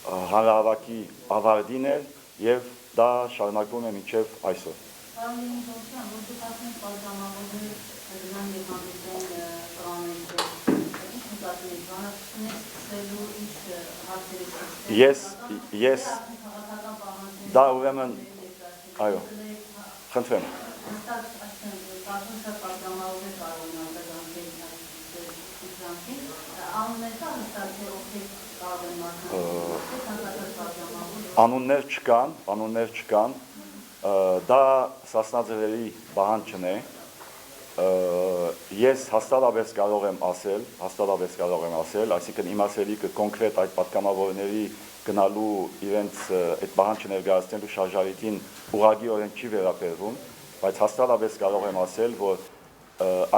հանրահավաքի ավարտին էր եւ դա շարունակվում է մինչև այսօր Ես դա ուրեմն այո խնդրեմ անուններ չկան դա սասնաձևերի բանջն է ես հաստատապես կարող եմ ասել, այսինքն իմ ասելիքը կոնկրետ այդ պատգամավորների գնալու իրենց այդ բանջը ներկայացնելու շարժարիտին ուղղակիորեն չի վերաբերվում, բայց հաստատապես կարող եմ ասել, որ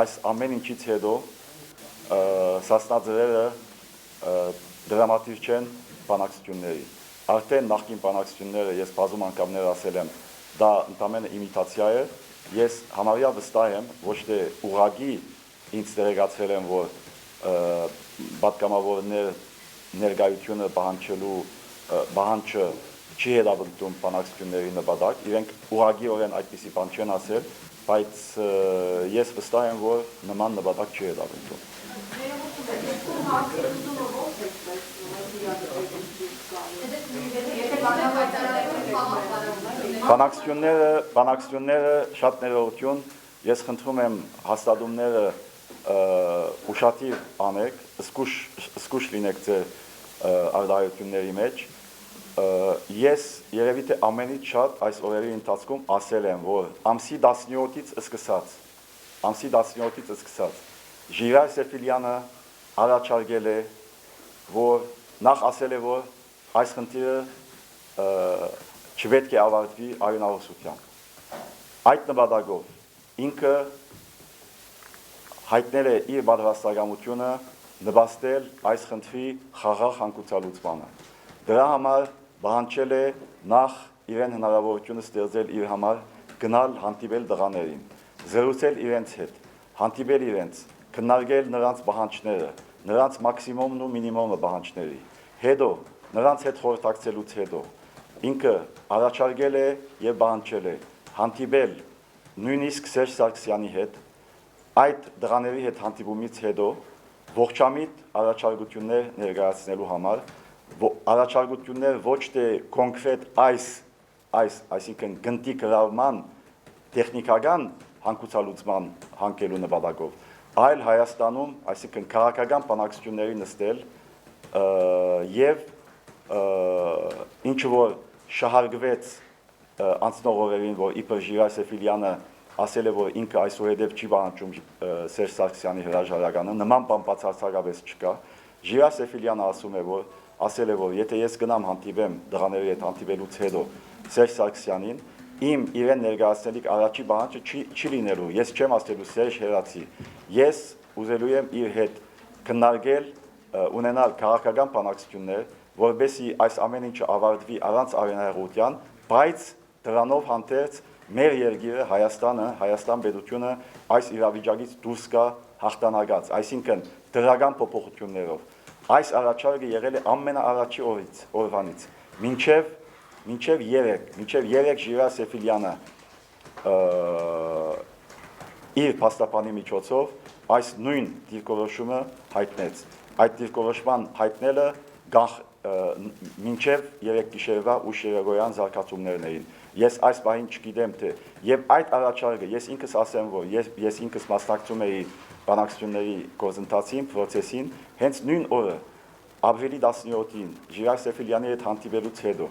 այս ամեն ինչից հետո սասնաձևերը դրամատիկ չեն բանակցությունների։ Արդեն նախկին բանակցությունները ես բազում անգամներ ասել եմ, դա ընդամենը իմիտացիա է, ես համարյա վստահ եմ, ոչ թե ուղղակի ինձ տեղեկացրել եմ, որ պատգամավորներ ներկայությունը բանջը չի հետապնդում բանակցությունների նպատակ, իրենք ուղղակիորեն այդպիսի բան չեն ասել, բայց ես վստահ եմ, որ նման նպատակ չի հետապնդում։ Բանակցությունները շատ ներողություն, ես խնդրում եմ հաստատումները ուշադիր անեք, զգուշ լինեք ձեր արտահայտությունների մեջ։ Ես երևի թե ամենից շատ այս օրերի ընթացքում ասել եմ, որ ամսի 17-ից սկսած Ժիրայր Սեֆիլյանը առաջարկել է, որ նախ ասել է, որ այս խնդիրը չպետք է ավարտվի արյունահոսությամբ։ Այդ նպատակով ինքը հայտնել է իր պատրաստակամությունը նպաստել այս խնդրի խաղաղ հանգուցալուծմանը։ Դրա համար պահանջել է նախ իրեն հնարավորությունը ստեղծել իր համար գնալ հանդիպել տղաներին, զրուցել իրենց հետ, հանդիպել իրենց, քննարկել նրանց պահանջները, նրանց մաքսիմումն ու մինիմումը պահանջների, հետո նրանց հետ խորհրդակցելուց հետո ինքը առաջարկել է եւ պահանջել է հանդիպել նույնիսկ Սերժ Սարգսյանի հետ, այդ տղաների հետ հանդիպումից հետո ողջամիտ առաջարկություններ ներկայացնելու համար, առաջարկություններ ոչ թե կոնկրետ այսինքն գնդի գրավման տեխնիկական հանգուցալուծման հանգելու նպատակով, այլ Հայաստանում, այսինքն քաղաքական բանակցությունների նստել եւ ինչ որ շահարկվեց անցնող օրերին, որ իբր Ժիրայր Սեֆիլյանը ասել է, որ ինքը այսուհետև չի պահանջում Սերժ Սարգսյանի հրաժարականը, նման բան բացարձակապես չկա։ Ժիրայր Սեֆիլյանը ասել է, որ եթե ես գնամ հանդիպեմ տղաների հետ հանդիպելուց հետո Սերժ Սարգսյանին, իմ իրեն ներկայացնելիք առաջի պահանջը չի լինելու, ես չեմ ասելու Սերժ հերացի, ես ուզելու եմ իր հետ քննարկել, ունենալ քաղաքական բանակցություններ, որպեսզի այս ամեն ինչը ավարտվի առանց արյունահեղության, բայց դրանով հանդերձ մեր երկիրը Հայաստան պետությունը այս իրավիճակից դուրս գա հաղթանակած, այսինքն դրական փոփոխություններով։ Այս առաջարկը եղել է ամենաառաջի օրվանից, մինչև 3 Ժիրայր Սեֆիլյանը իր փաստաբանի միջոցով այս նույն դիրքորոշումը հայտնեց։ Այդ դիրքորոշման հայտնելը մինչև 3 գիշերվա ուշ երեկոյան զարգացումներն էին։ Ես այս պահին չգիտեմ թե եւ այդ առաջարկը ես ինքս ասեմ, որ ես ինքս մասնակցում էի բանակցությունների գործընթացին, process-ին, հենց նույն օրը ապրիլի 17-ին Ժիրայր Սեֆիլյանի հետ հանդիպելուց հետո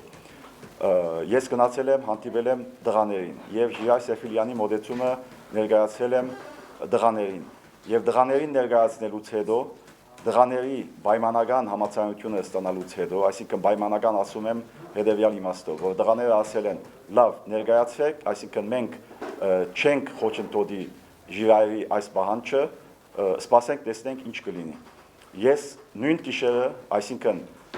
ես գնացել եմ հանդիպել եմ դղաներին եւ Ժիրայր Սեֆիլյանի մոդեցումը ներկայացրել եմ դղաներին եւ դղաներին ներկայացնելուց հետո դղաների պայմանական համաձայնությունը ստանալուց հետո, այսինքն պայմանական ասում եմ հետեւյալ իմաստով, որ դղաները ասել են, լավ, ներկայացրեք, այսինքն մենք չենք խոչընդոտի Ժիրայրի այս պահանջը, սպասենք, տեսնենք ինչ կլինի։ Ես նույն գիշերը, այսինքն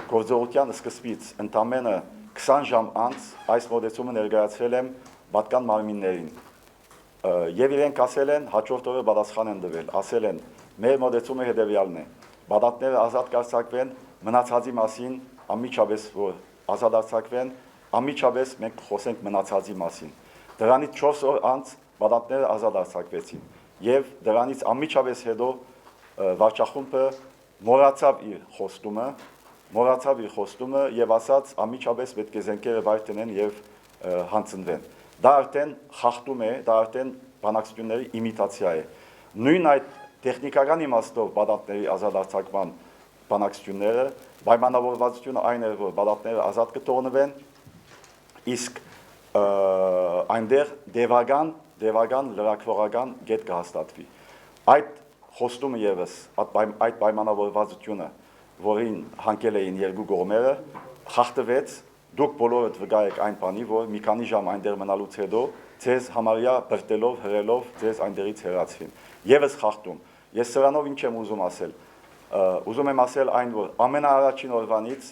գործողության սկզբից ընդամենը 20 ժամ անց այս մոդեցումը ներկայացրել եմ պատկան մարմիններին։ Եվ իրենք ասել են, հաջորդ օրը պատասխան են տվել, ասել են, մեր մոդեցումը հետեւյալն է։ Բադատները ազատ կարձակվեն, մնացածի մասին անմիջապես որ ազատ արձակվեն, անմիջապես մենք խոսենք մնացածի մասին։ Դրանից 4 օր անց բադատները ազատ արձակվեցին եւ դրանից անմիջապես հետո վարչախումբը մոռացավ իր խոստումը եւ ասաց անմիջապես պետք է զենքերը վայր տնեն եւ հանձնվեն։ Դա արդեն խախտում է, դա արդեն բանակցությունների իմիտացիա է։ Նույն այդ տեխնիկական իմաստով բադատների ազատ արձակման բանակցությունները պայմանավորվածությունը այն է, որ բադատները ազատ կթողնվեն, իսկ այնտեղ դևական լրակվողական գետ կհաստատվի։ Այդ խոստումը եւս, այդ պայմանավորվածությունը, որին հանգել էին երկու կողմերը, խախտվեց, դուք բոլորդ վկա եք այն բանի, որ մի քանի ժամ այնտեղ մնալուց հետո ձեզ համարյա բրտելով, հրելով ձեզ այնտեղից հեռացվին։ Եվս խախտում։ Ես սրանով ինչ եմ ուզում ասել։ Ուզում եմ ասել այն, որ ամենաառաջին օրվանից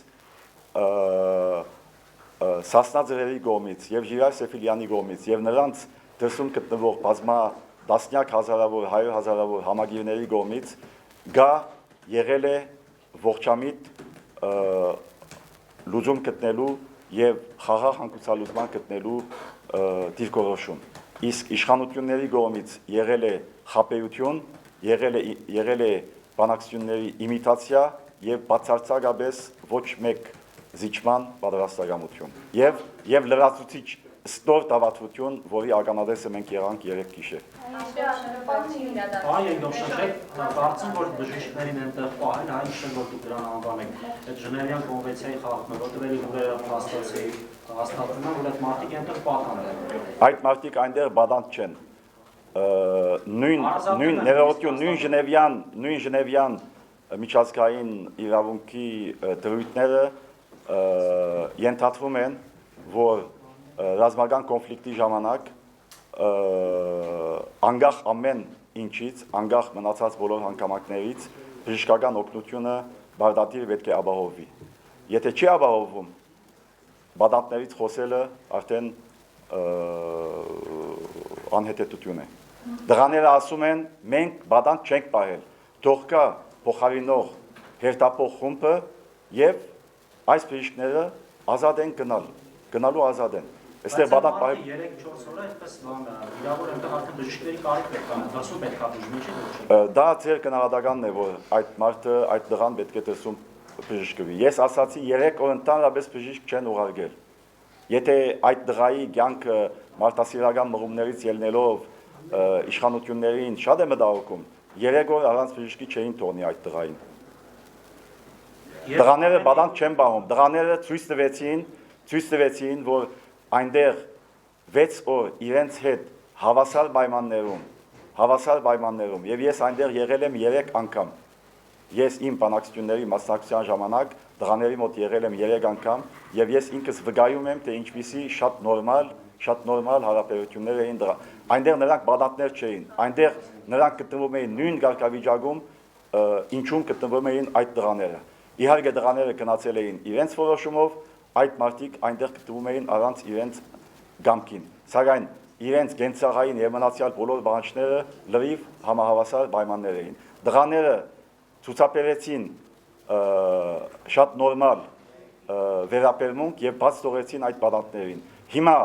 Սասնա Ձրերի կողմից եւ Ժիրայր Սեֆիլյանի կողմից եւ նրանց դրսում գտնվող բազմա տասնյակ հազարավոր, 100,000-ավոր համագիրների կողմից գա եղել է ողջամիտ լուծում գտնելու եւ խաղաղ հանգուցալուծման գտնելու դիրքորոշում։ Իսկ իշխանությունների կողմից եղել է խաբեություն, եղել է բանակցությունների իմիտացիա եւ բացարձակապես ոչ մեկ զիջման պատրաստակամություն եւ լրացուցիչ ստոր դավադրություն, որի ականատեսը մենք եղանք 3 գիշեր։ Այո, դոկտոր, կարծում որ բժիշկներին այնտեղ պահել, այն չէ որ դուք դրան անվանեք։ Այդ Ժնևյան կոնվենցիայի խախտումը, որտեղ էլի լուրերը հաստատվում են, որ այդ մարդիկ այնտեղ պատանդ են։ Այդ մարդիկ այնտեղ պատանդ չեն։ Նույն ներողություն, նույն Ժնևյան միջազգային իրավունքի դրույթները ենթադրում են, որ ռազմական կոնֆլիկտի ժամանակ անկախ ամեն ինչից, անկախ մնացած բոլոր հանգամանքներից բժշկական օգնությունը բարդատիր պետք է ապահովվի։ Եթե չի ապահովվում, բադատներից խոսելը արդեն անհետեթություն է։ Դղաները ասում են, մենք բադանտ չենք պահել, թող կա փոխարինող հերթապող խումբը եւ այս բժիշկները ազատ են գնալու ազատ են։ Այստեղ բադանտ պահել 3-4 օրը այդպես իրավոր այնտեղ արդեն բժիշկների կարիք պետք է, դասում պետք է բժշկի չէ։ Դա ձեր գնահատականն է, որ այդ մարդը, այդ դղան պետք է դրսում բժշկվի։ Ես ասացի 3 օր ընդհանրապես բժիշկ չեն ուղարկել։ Եթե այդ դղայի կյանքը մարդասիրական մղումներից ելնելով իշխանություններին շատ է մտահոգում, 3 օր առանց բժշկի չէին թողնի այդ դղային։ Դղաները բադանտ չեն պահում, դղաները ցույց տվեցին, որ այնտեղ 6 օր իրենց հետ հավասար պայմաններում եւ ես այնտեղ եղել եմ 3 անգամ։ Ես իմ բանակցությունների մասնակցության ժամանակ դղաների մոտ եղել եմ 3 անգամ եւ ես ինքս վկայում եմ, թե ինչպիսի շատ նորմալ հարաբերություններ էին դրա։ Այնտեղ նրանք բադանտներ չէին, այնտեղ նրանք գտնվում էին նույն կարգավիճակում, ինչում գտնվում էին այդ դղաները։ Իհարկե դղաները գնացել էին իրենց որոշումով, այդ մարդիկ այնտեղ գտնվում էին առանց իրենց գամքին, սակայն իրենց գենցաղային եւ մնացյալ բոլոր բանջները լրիվ համահավասար պայմաններ էին։ Դղաները ցուցաբերեցին շատ նորմալ վերաբերմունք եւ բաց թողեցին այդ բադանտներին։ Հիմա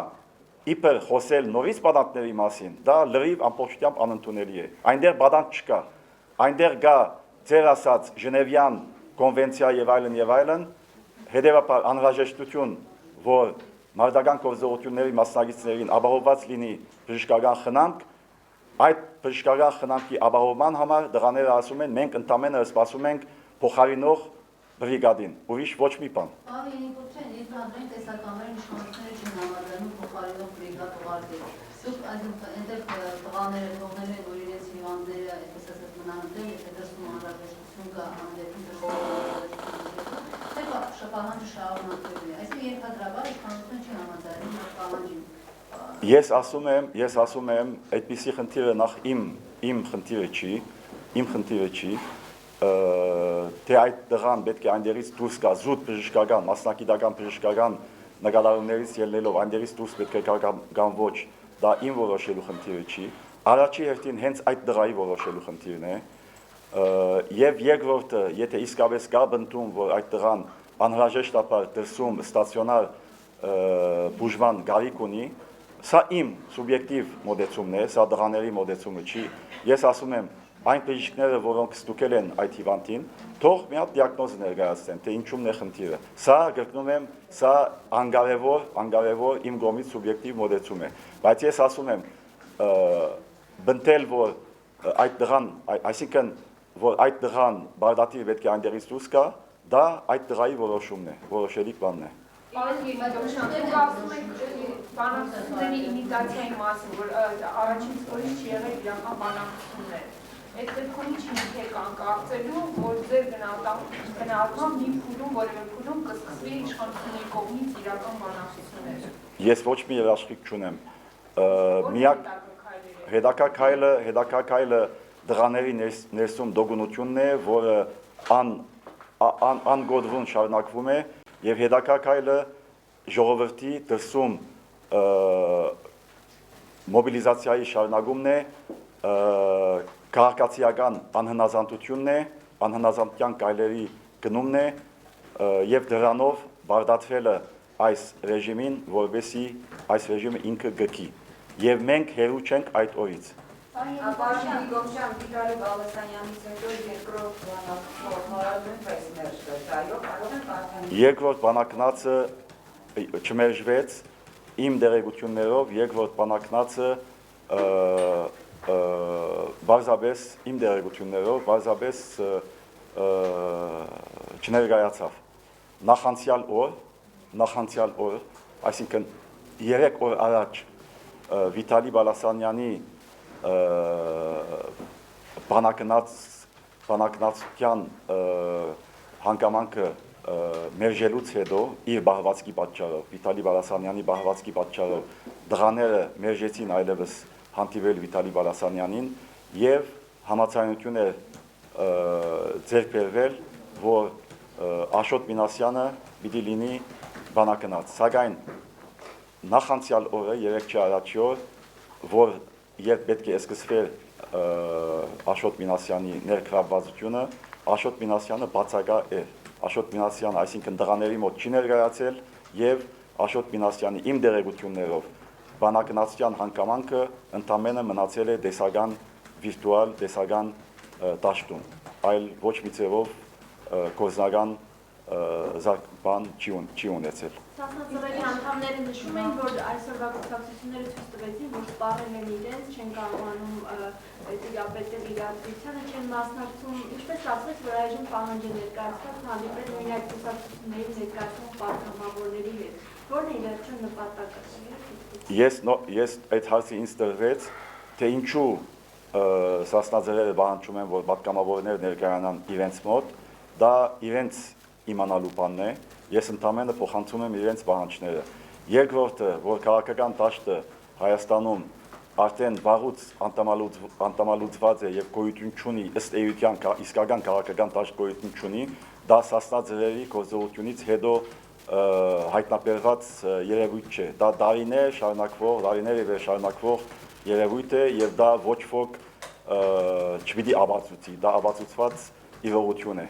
իբր խոսել նորից բադանտների մասին, դա լրիվ ամբողջությամբ անընդունելի է։ Այնտեղ բադանտ չկա։ Այնտեղ կա ձեր ասած Ժնևյան կոնվենցիա եւ այլն, հետեւաբար անհրաժեշտություն, որ մարդկային գործողությունների մասնակիցներին ապահովված լինի բժշկական խնամք, այդ բժշկական խնամքի ապահովման համար դրաները ասում են, մենք ընդամենը սպասում ենք փոխարինող բրիգադին, ուրիշ ոչ մի բան։ Պարոն Յանիկովյան, ես նայում տեսականներին իշխանությունները չեն համաձայնում փոխարինող բրիգադ ուղարկել։ Դուք այնտեղ տղաները թողնել են, որ իրենց հիվանդները, այսպես ասած, մնան այնտեղ, եթե դրսում անհրաժեշտություն կա, անհետին դրսում անհրաժեշտություն կա, թե շփահանջը շարունակվելու է։ Այսինքն երկհադրաբար իշխանությունը չի համաձայնում այդ պահանջին։ Ես ասում եմ, այդպիսի խնդիրը նախ իմ խնդիրը չի, թե այդ տղան պետք է այնտեղից դուրս գա զուտ բժշկական, մասնակիտական բժշկական նկատառումներից ելնելով այնտեղից դուրս պետք է գա կամ ոչ, դա իմ որոշելու խնդիրը չի, առաջի հերթին հենց այդ տղայի որոշելու խնդիրն է, եւ երկրորդը, եթե իսկապես կա բնտում, որ այդ տղան անհրաժեշտաբար դրսում ստացիոնար բուժման գարիք ունի, սա իմ սուբյեկտիվ մոտեցումն է, սա տղաների մոտեցումը չի, ես ասում եմ այն բժիշկները, որոնք ստուգել են այդ հիվանդին, թող մի հատ դիագնոզ ներկայացնեն, թե ինչումն է խնդիրը։ Սա գրկնում եմ, սա անկարևոր իմ կողմից սուբյեկտիվ մոտեցում է։ Բայց ես ասում եմ, բնտել, որ այդ տղան, այսինքն, որ այդ տղան բարդատի պետք է այնտեղից դուրս գա, դա այդ տղայի որոշումն է, որոշելիք բանն է։ Պարոն Յանիկովյան, դուք ասում եք բանակցությունների իմիտացիայի մասին, որ առաջին սկզբից չի եղել իրական բանակցություններ։ Այդ դեպքում ինչ հիմք եք կարծելու, որ ձեր գնահատմամբ մի փուլում, որևէ փուլում կսկսվի իշխանությունների կողմից իրական բանակցություններ։ Ես ոչ մի երաշխիք չունեմ։ Միակ հետաքրքիր քայլը դղաների ներսում դոգունությունն է, որը անգոդվում շարունակվում է, եւ հետաքրքիր քայլը ժողովրդի դրսում մոբիլիզացիայի շարունակումն է, քաղաքացիական անհնազանդությունն է, անհնազանդության կայլերի գնումն է եւ դրանով բարդացվելը այս ռեժիմին, որովհետեւ այս ռեժիմը ինքը գքի եւ մենք հերու չենք այդ օրից։ Պարոն Յանիկովյան, Վիտալի Բալասանյանից հետո երկրորդ բանակցությունը մերժվեց, այո, կարող են կարծել։ Երկրորդ բանակցը չմերժվեց իմ դերեկություններով, երկրորդ բանակցը բարձրապես իմ դերեկություններով բարձրապես չներկայացավ։ Նախանցյալ օր, այսինքն 3 օր առաջ Վիտալի Բալասանյանի բանակցության հանգամանքը մերժելուց հետո իր բահվածքի պատճառով, Վիտալի Բալասանյանի բահվածքի պատճառով դղաները մերժեցին այլևս հանդիպել Վիտալի Բալասանյանին եւ համաձայնություն է ձեռք բերվել, որ Աշոտ Մինասյանը պիտի լինի բանակնած։ Սակայն նախանցյալ օրը 3 օր առաջ, որ երբ պետք է սկսվեր Աշոտ Մինասյանի ներգրավվածությունը, Աշոտ Մինասյանը բացակա էր։ Աշոտ Մինասյանը, այսինքն դղաների մոտ չի ներկայացել եւ Աշոտ Մինասյանի իմ դերեկություններով բանակնացության հանգամանքը ընդամենը մնացել է տեսական վիրտուալ տեսական դաշտում, այլ ոչ մի ձևով գործնական բան չի ունեցել։ Սասնածռերի անդամները նշում են, որ այսօրվա կուսակցությունները ցույց տվեցին, որ սպառել են իրենց, չեն կարողանում տիրապետել իրադրությանը, չեն մասնակցում, ինչպես ասեց, որ այժմ պահանջ է ներկայացված հանդիպել նույն այդ կուսակցությունների ներկայացնող պատգամավորների հետ։ Որն է իրարչո նպատակը։ Ես այդ հարցը ինձ տրվեց, թե ինչու սասնածռերը պահանջում են, որ պատգամավորները ներկայանան իրենց մոտ, դա իրենց իմանալու բանն է, ես ընդամենը փոխանցում եմ իրենց պահանջները։ Երկրորդը, որ քաղաքական դաշտը Հայաստանում արդեն վաղուց անդամալուծված է եւ գոյություն չունի, ըստ էության իսկական քաղաքական դաշտ գոյություն չունի, դա սասնածռերի գործողությունից հետո հայտնաբերված երևույթ չէ։ Դա դարիներ շարունակվող երևույթ է եւ դա ոչ ոք չպիտի ապացուցի, դա ապացուցված իրողություն է։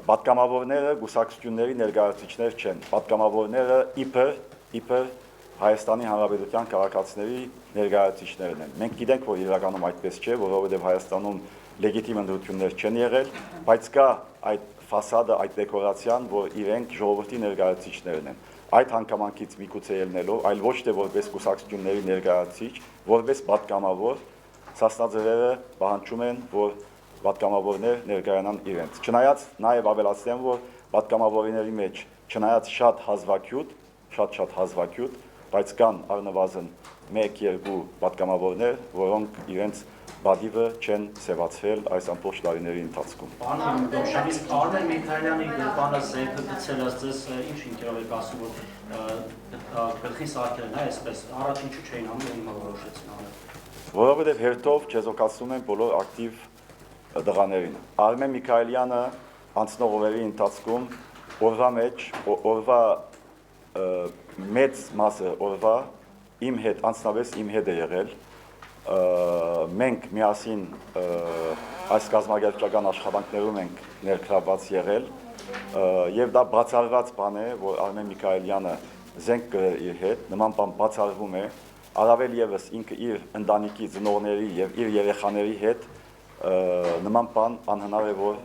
Պատգամավորները գուսակցությունների ներկայացուցիչներ չեն, պատգամավորները իբր Հայաստանի Հանրապետության քաղաքացիների ներկայացուցիչներն են։ Մենք գիտենք, որ իրականում այդպես չէ, որովհետև Հայաստանում լեգիտիմ ընտրություններ չեն եղել, բայց կա այդ ֆասադը, այդ դեկորացիան, որ իրենք ժողովրդի ներկայացուցիչներն են։ Այդ հանգամանքից միգուցե ելնելով, այլ ոչ թե որպես կուսակցությունների ներկայացուցիչ, որպես պատգամավոր, սասնաձևերը պահանջում են, որ պատգամավորներ ներկայանան իրենց։ Չնայած նաև ավելացնեմ, որ պատգամավորների մեջ չնայած շատ հազվագյուտ, բայց կան առնվազն 1-2 պատգամավորներ, որոնք իրենց բադիվը չեն սևացրել այս ամբողջ տարիների ընթացքում։ Պարոն Դոշանից Արմեն Միքայելյանի բանը զենքը գցելած ձեզ ինչ ինքերով եք ասում, որ գլխին սարքել են, այսպես առաջ ինչու չէին անում, հիմա որոշեցին անել։ Որովհետև հերթով չեզոքացնում են բոլոր ակտիվ դղաներին։ Արմեն Միքայելյանը անցնող օրերի ընթացքում օրվա մեծ մասը օրվա իմ հետ, անձնապես իմ հետ է եղել, մենք միասին այս կազմակերպչական աշխատանքներում ենք ներգրավված եղել եւ դա բացառված բան է, որ Արմեն Միքայելյանը զենք կրել իր հետ, նման բան բացառվում է, առավել եւս ինքը իր ընտանիքի ծնողների եւ իր երեխաների հետ նման բան անհնար է որ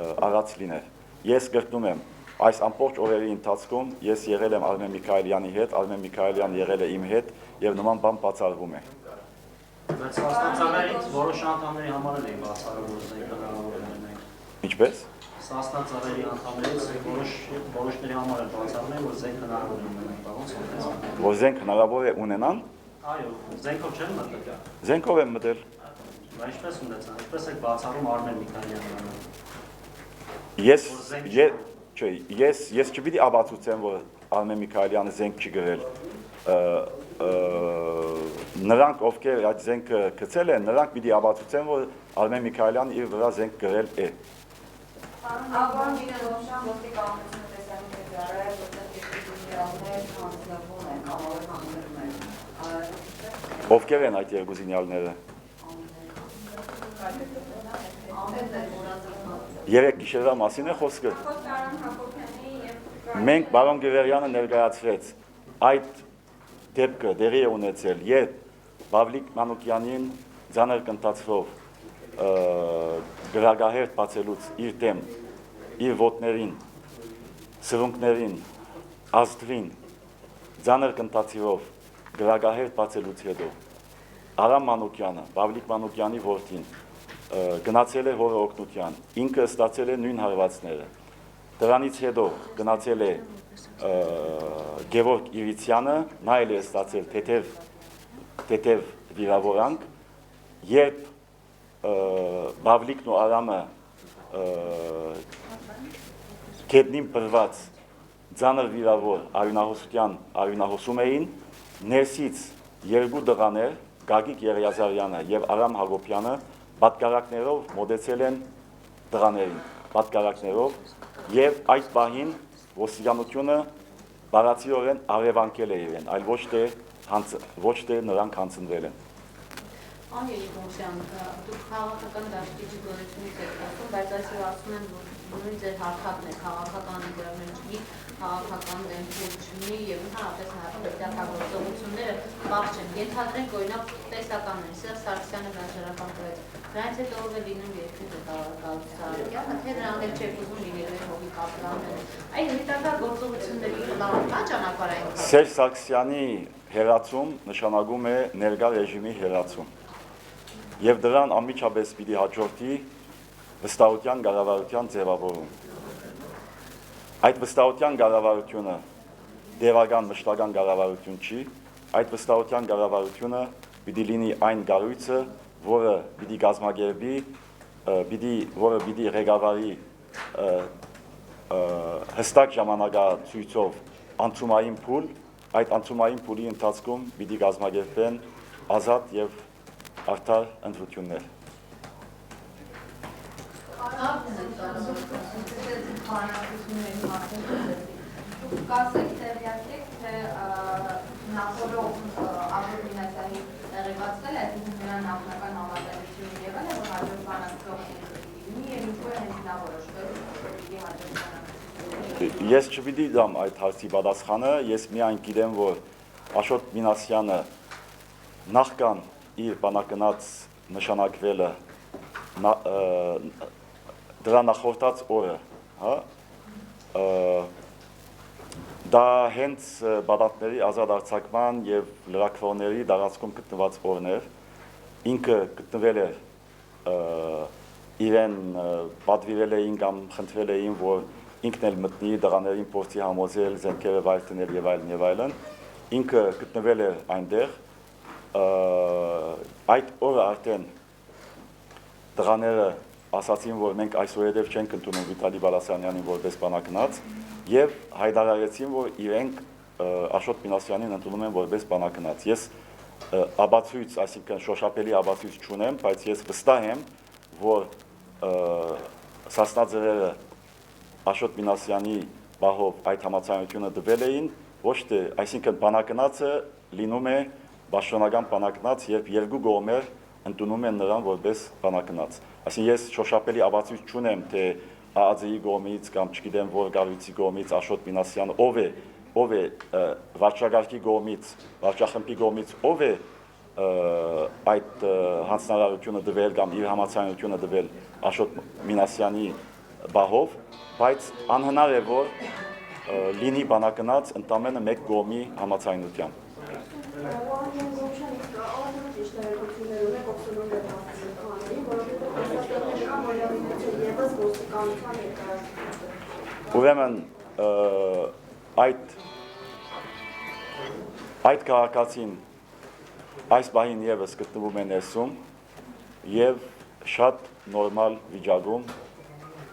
առած լիներ։ Ես կրկնում եմ, այս ամբողջ օրերի ընթացքում ես եղել եմ Արմեն Միքայելյանի հետ, Արմեն Միքայելյան եղել է իմ հետ եւ նման բան բացառվում է։ Բայց Սասնաձարերից որոշ անդամների համար էլ էին բացառում, որ զենքը հնարավոր է ունենալ։ Ինչպես։ Սասնաձարերի անդամներից որոշների համար էլ բացառում են, որ զենք հնարավոր է ունենալ, ոնց է։ Որ զենք հնարավոր է ունենան։ Այո, զենքով չեն մտել։ Զենքով եմ մտել։ Բայց ինչպես ունեցան, ինչպես եք բացառում Արմեն Միքայելյանը։ Ես չպիտի ապացուցեմ, որ Արմեն Միքայելյանը զենք չի գրել։ Նրանք, ովքեր այդ զենքը գցել են, նրանք պիտի ապացուցեն, որ Արմեն Միքայելյանը իր վրա զենք գրել է։ Աբան Դոշան ոստիկանությունը տեսանյութ է ծառայել, որտեղ երկու հանձնվում են, կամավոր հանձնում են։ Ովքեր են այդ երկու զինյալները։ Երեք գիշերվա մասին է խոսքը։ Մենք բարոն Գևերյանը ներկայացրեց այդ դեպքը դեղի է ունեցել, երբ Պավլիկ Մանուկյանին ձանր կնտացվով գրագահերտ բացելուց իր դեմ, իր ոտներին, սրունքներին, ազդրին, ձանր կնտացիվով գրագահերտ բացելուց հետո Արամ Մանուկյանը, Պավլիկ Մանուկյանի որդին, գնացել է հորը օգնության, ինքը ստացել է նույն հարվածները, դրանից հետո գնացել է Գևորգ Իվիցյանը, նա էլ է ստացել թեթև վիրավորանք, երբ Պավլիկն ու Արամը գետնին բրված ձանր վիրավոր արյունահոսում էին, ներսից երկու դղաներ, Գագիկ Եղիազարյանը եւ Արամ Հակոբյանը պատկառակներով մոտեցել են դղաներին, պատկառակներով եւ այդ պահին ոստիկանությունը բառացիորեն արևանքել է իրեն, այլ ոչ թե նրանք հանձնվել են։ Անի Իգոմյան, դուք քաղաքական դաշտի գոյությունից եք ասում, բայց այսօր ասում են, որ նույն ձեր հարթակն է քաղաքական գրավիչի, քաղաքական դեմքեր չունի եւ ընդհանրապես հրապարակությունները բաղ չեն։ Ենթադրենք օրինակ տեսականներ, Սերժ Սարգսյանը վաճառական կրեց։ Դրանից հետո ով է լինում երկրի ղեկավարը, թե նրանք էլ չեք ուզում լինելու հողի կապլանները։ Այդ հետագա գործողությունների կա ճանապարհային։ Սերժ Սարգսյանի հերացում նշանակում է ներկա ռեժիմի հերացում։ Եվ դրան անմիջապես պիտի հաջորդի վստահության կառավարության ձևավորում։ Այդ վստահության կառավարությունը դեղական մշտական կառավարություն չի, այդ վստահության կառավարությունը պիտի լինի այն կառույցը, որը պիտի կազմակերպի, որը պիտի ղեկավարի հստակ ժամանակացույցով անցումային փուլ, այդ անցումային փուլի ընթացքում պիտի կազմակերպեն ազատ եւ արդար ընտրություններ։ Կասեք տեղյակ եք, թե նախորդ աբորմինացիայի տեղեկացվել է, թե նրա նախնական համատեղությունը եղել է, որ հաջորդ բանակցող լինի եւ ինչու է հենց նա որոշվել հաջորդ բանակցություն։ Ես չպիտի դամ այդ հարցի պատասխանը, ես միայն գիտեմ, որ Աշոտ Մինասյանը նախքան իր բանակնած նշանակվելը դրա նախորդած օրը հա, դա հենց բադատների ազատ արձակման եւ լրակվորների դարածքում գտնված օրներ, ինքը գտնվել էր իրեն պատվիրել էին կամ խնդրել էին, որ ինքն էլ մտնի դղաներին փորձի համոզել, զենքերը վայր դնել եւ այլն եւ այլն, ինքը գտնվել էր այնտեղ, այդ օրը արդեն դղաները ասացին, որ մենք այսօրերև չենք ընդունում Վիտալի Բալասանյանին որպես բանակնած եւ հայտարարեցին, որ իրենք Աշոտ Մինասյանին ընդունում են որպես բանակնած։ Ես աբացույց, այսինքն շոշափելի աբացույց չունեմ, բայց ես վստահ եմ, որ Սասնաձևերը Աշոտ Մինասյանի բահով այդ համաձայնությունը տվել էին, ոչ թե, այսինքն բանակնածը լինում է պաշտոնական բանակնած, երբ երկու կողմեր ընդունում են նրան որպես բանակնած։ Այսինքն ես շոշափելի աբացույց չունեմ, թե ԱԱԾ-ի կողմից կամ չգիտեմ որ կառույցի կողմից Աշոտ Մինասյանը ով է վարչագահի կողմից, վարչախմբի կողմից ով է այդ հանձնարարությունը տվել կամ իր համաձայնությունը տվել Աշոտ Մինասյանի բահով, բայց անհնար է որ լինի բանակնած ընդամենը մեկ կողմի համաձայնությամբ։ Ուրեմն այդ քաղաքացին այս բահին եւս գտնվում է ներսում եւ շատ նորմալ վիճակում,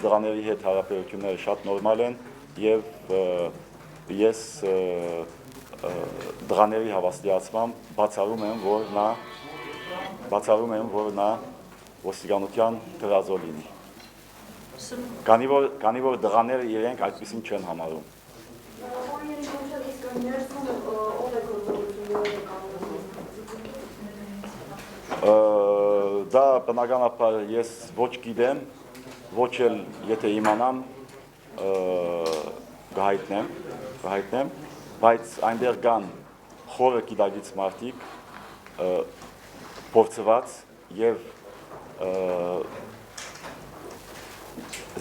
դրաների հետ հարաբերությունները շատ նորմալ են եւ ես դրաների հավաստիացմամբ բացառում եմ, որ նա ոստիկանության դրազո լինի։ Քանի որ դղաները իրենք այդպեսին չեն համարում։ Դա բնականաբար ես ոչ գիտեմ, ոչ էլ եթե իմանամ կհայտնեմ, բայց այնտեղ կան խորը գիտակից մարդիկ փորձված եւ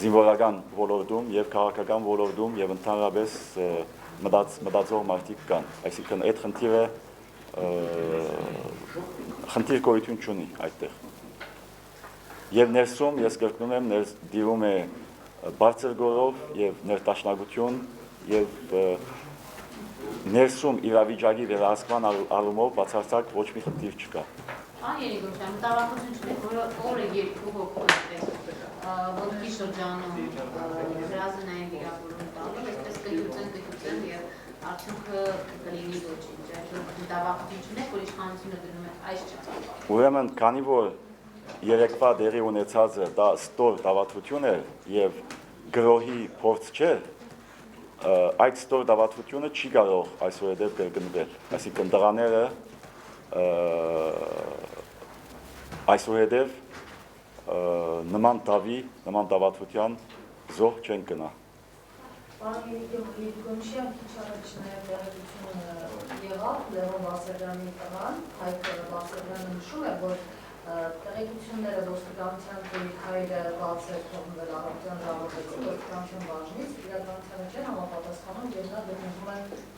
զինվորական ոլորտում եւ քաղաքական ոլորտում եւ ընդհանրապես մտածող մարդիկ կան, այսինքն այդ խնդիր գոյություն չունի այդտեղ։ Եվ ներսում ես կրկնում եմ, դիրում է բարձր գորով եւ ներդաշնակություն եւ ներսում իրավիճակի վերահսկման առումով բացարձակ ոչ մի խնդիր չկա։ Պարոն Երիգոմյան, մտավախություն չունեք, որ օրը երկու հոգու ոտքի շրջանում հրազենային վիրավորում տալու, այսպես կգուցեն եւ արդյունքը կլինի ոչինչ, այսօր մտավախություն չունեք, որ իշխանությունը դնում է այս չափ։ Ուրեմն, քանի որ երեկվա դերի ունեցածը դա ստոր դավադրություն է եւ գրոհի փորձ չէ, այդ ստոր դավադրությունը չի կարող այսօրերև կրկնվել, այսինքն դղաները այսօրերև նման դավադրության զոհ չեն գնա։ Պարոն Երիգոմյան, քիչ առաջ նաև տեղեկություն եղավ Լևոն Բասարյանի տղան, Հայկ Բասարյանը նշում է, որ տեղեկությունները ոստիկանության հայրը բաց է թողնվել առավոտյան ժամանակից, ոստիկանության բաժնից, իրականությանը չեն համապատասխանում եւ նա գտնվում է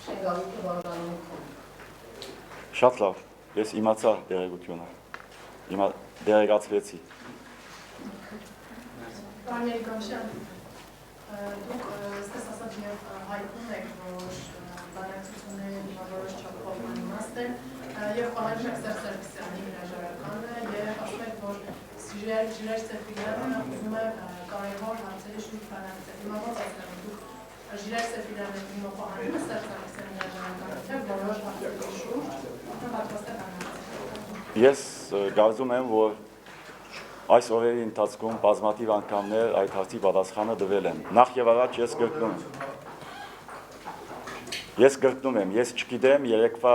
Շենգավիթի վարժանունքում։ Շատ լավ, ես իմացա տեղեկությունը, դերեկացվեցի։ Պարոն Երիգոմյան, դուք ստես ասած եւ հայտնում եք, որ բանակցությունների որոշ չափով իմաստեն եւ պահանջում եք Սերժ Սարգսյանի հրաժարականը եւ ասում եք, որ Ժիրայր Սեֆիլյանը ուզում է կարևոր հարցերի շուրջ բանակցել։ Հիմա ո՞նց ասեմ, դուք Ժիրայր Սեֆիլյանը հիմա պահանջում եք Սերժ Սարգսյանի հրաժարականը, թե որոշ հարցերի շուրջ պատրաստ եք բանակցել։ Ես կարծում եմ, որ այս օրերի ընթացքում բազմաթիվ անգամներ այդ հարցի պատասխանը տվել են։ Նախ եւ առաջ ես կրկնում եմ, ես չգիտեմ երեկվա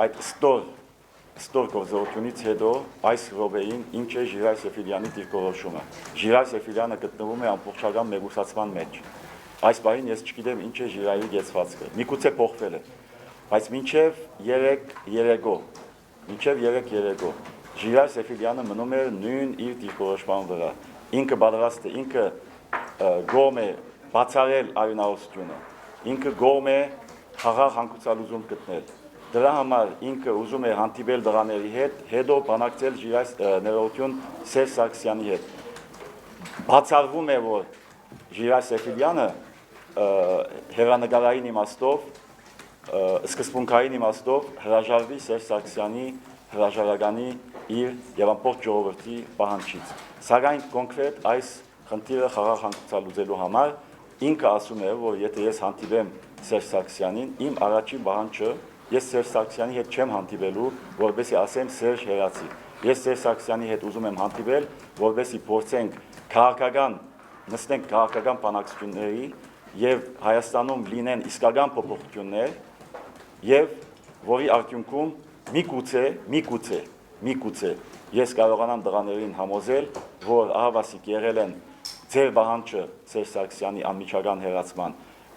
այդ ստոր գործողությունից հետո այս րոպեին ինչ է Ժիրայր Սեֆիլյանի դիրքորոշումը։ Ժիրայր Սեֆիլյանը գտնվում է ամբողջական մեկուսացման մեջ։ Այս բանին ես չգիտեմ ինչ է Ժիրայրի գեցվածքը։ Միգուցե փոխվել է, բայց մինչև 3 երեկո Ժիրայր Սեֆիլյանը մնում էր նույն իր դիրքորոշման վրա։ Ինքը պատրաստ է, ինքը գոմ է բացառել արյունարωσությունը, ինքը գոմ է խաղաղ հանգուցալուզում գտնել։ Դրա համար ինքը ուզում է հանդիպել դրաների հետ, հետո բանակցել ներողություն Սերժ Սարգսյանի հետ։ Բացառվում է, որ Ժիրայր Սեֆիլյանը հեռանկարային իմաստով, սկզբունքային իմաստով հրաժարվի Սերժ Սարգսյանի հրաժարականի իր եւ ամբողջ ժողովրդի պահանջից։ Սակայն կոնկրետ այս խնդիրը խաղաղ հանգուցալուծելու համար ինքը ասում է, որ եթե ես հանդիպեմ Սերժ Սարգսյանին, իմ առաջին պահանջը ես Սերժ Սարգսյանի հետ չեմ հանդիպելու, որովհետեւ ասեմ Սերժ հերացի։ Ես Սերժ Սարգսյանի հետ ուզում եմ հանդիպել, որովհետեւ փորձենք նստենք քաղաքական բանակցությունների եւ Հայաստանում լինեն իսկական փոփոխություններ եւ որի արդյունքում միգուցե ես կարողանամ դրաներին համոզել, որ ահավասիկ եղել են ձեր պահանջը Սերժ Սարգսյանի անմիջական հեռացման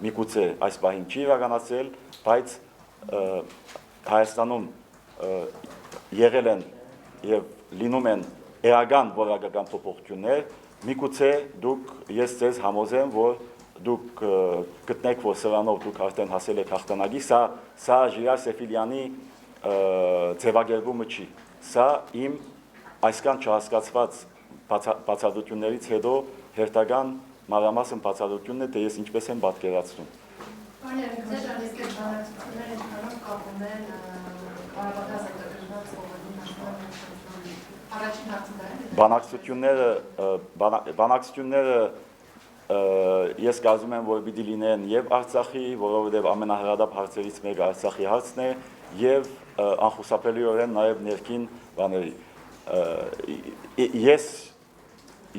միգուցե այս պահին չի իրականացել, բայց Հայաստանում եղել են եւ լինում են էական որակական փոփոխություններ, միգուցե ես ձեզ համոզեմ, որ դուք գտնեք, որ սրանով դուք արդեն հասել եք հաղթանակի, սա Ժիրայր Սեֆիլյանի ձևակերպումը չի, սա իմ այսքան չհասկացված բացատրություններից հետո հերթական մանրամասն բացատրությունն է, թե ես ինչպես եմ պատկերացնում։ Բանակցությունները ես կարծում եմ, որ պիտի լինեն եւ Արցախի, որովհետեւ ամենահրադապ հարցերից մեկը Արցախի հարցն է, եւ անխուսափելիորեն նաեւ ներքին բաների։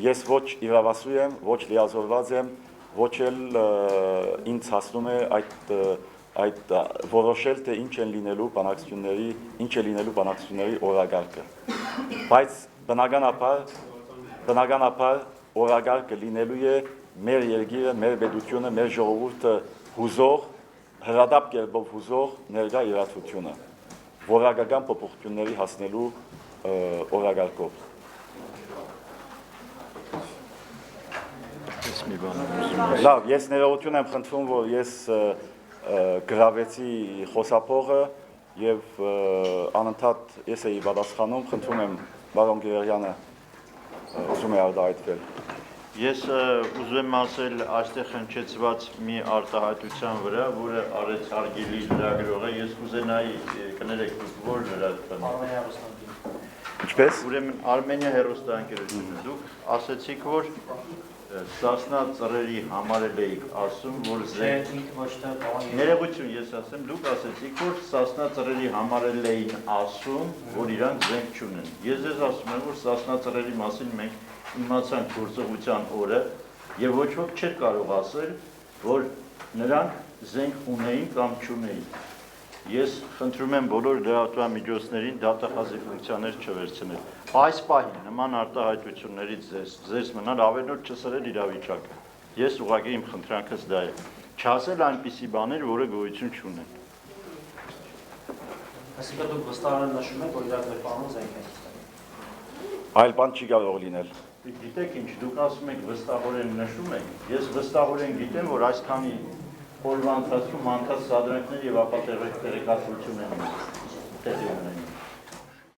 Ես ոչ իրավասու եմ, ոչ լիազորված եմ, ոչ էլ ինձ հասնում է այդ որոշել, թե ինչ է լինելու բանակցությունների օրակարգը։ Բայց բնականաբար օրակարգը լինելու է մեր երկիրը, մեր պետությունը, մեր ժողովուրդը հուզող, հրադապ կերպով հուզող ներկա իրադրությունը, որակական փոփոխությունների հասնելու օրակարգով։ Լավ, ես ներողություն եմ խնդրում, որ ես գրավեցի խոսափողը եւ անընդհատ ես էի պատասխանում, խնդրում եմ պարոն Գեղարյանը ուզում է արտահայտվել։ Ես ուզում եմ ասել այստեղ հնչեցված մի արտահայտության վրա, որը արեց հարգելի լրագրողը, ես կուզենայի կներեք որ լրատվանը։ Ինչպես։ Ուրեմն Արմենիա հեռուստաընկերությունը դուք ասեցիք, որ Սասնա ծռերի համարել էիք ասում, որ ներողություն ես ասեմ, դուք ասեցիք, որ Սասնա ծռերի համարել էին ասում, որ իրանք զենք չունեն։ Ես ձեզ ասում եմ, որ Սասնա ծռերի մասին մենք իմացանք գործողության օրը եւ ոչ ոք չէր կարող ասել, որ նրանք զենք ունեին կամ չունեին։ Ես խնդրում եմ բոլոր լրատվամիջոցներին դատախազի ֆունկցիաներ չվերցնել։ Այս պահին նման արտահայտություններից ձեզ մնալ ավելորդ չսրել իրավիճակը։ Ես ուղղակի իմ խնդրանքս դա է։ Չասել այնպիսի բաներ, որը գոյություն չունեն։ Այսինքն դուք վստահորեն նշում եք, որ իրար պահում զենք են։ Այլ բան չի կարող լինել։ Գիտեք ինչ, դուք ասում եք վստահորեն նշում եք, ես վստահորեն գիտեմ, որ այսքանի օրվա ընթացքում անդադ սադրանքներ եւ ապատեղեկացություն են տեղի ունենում։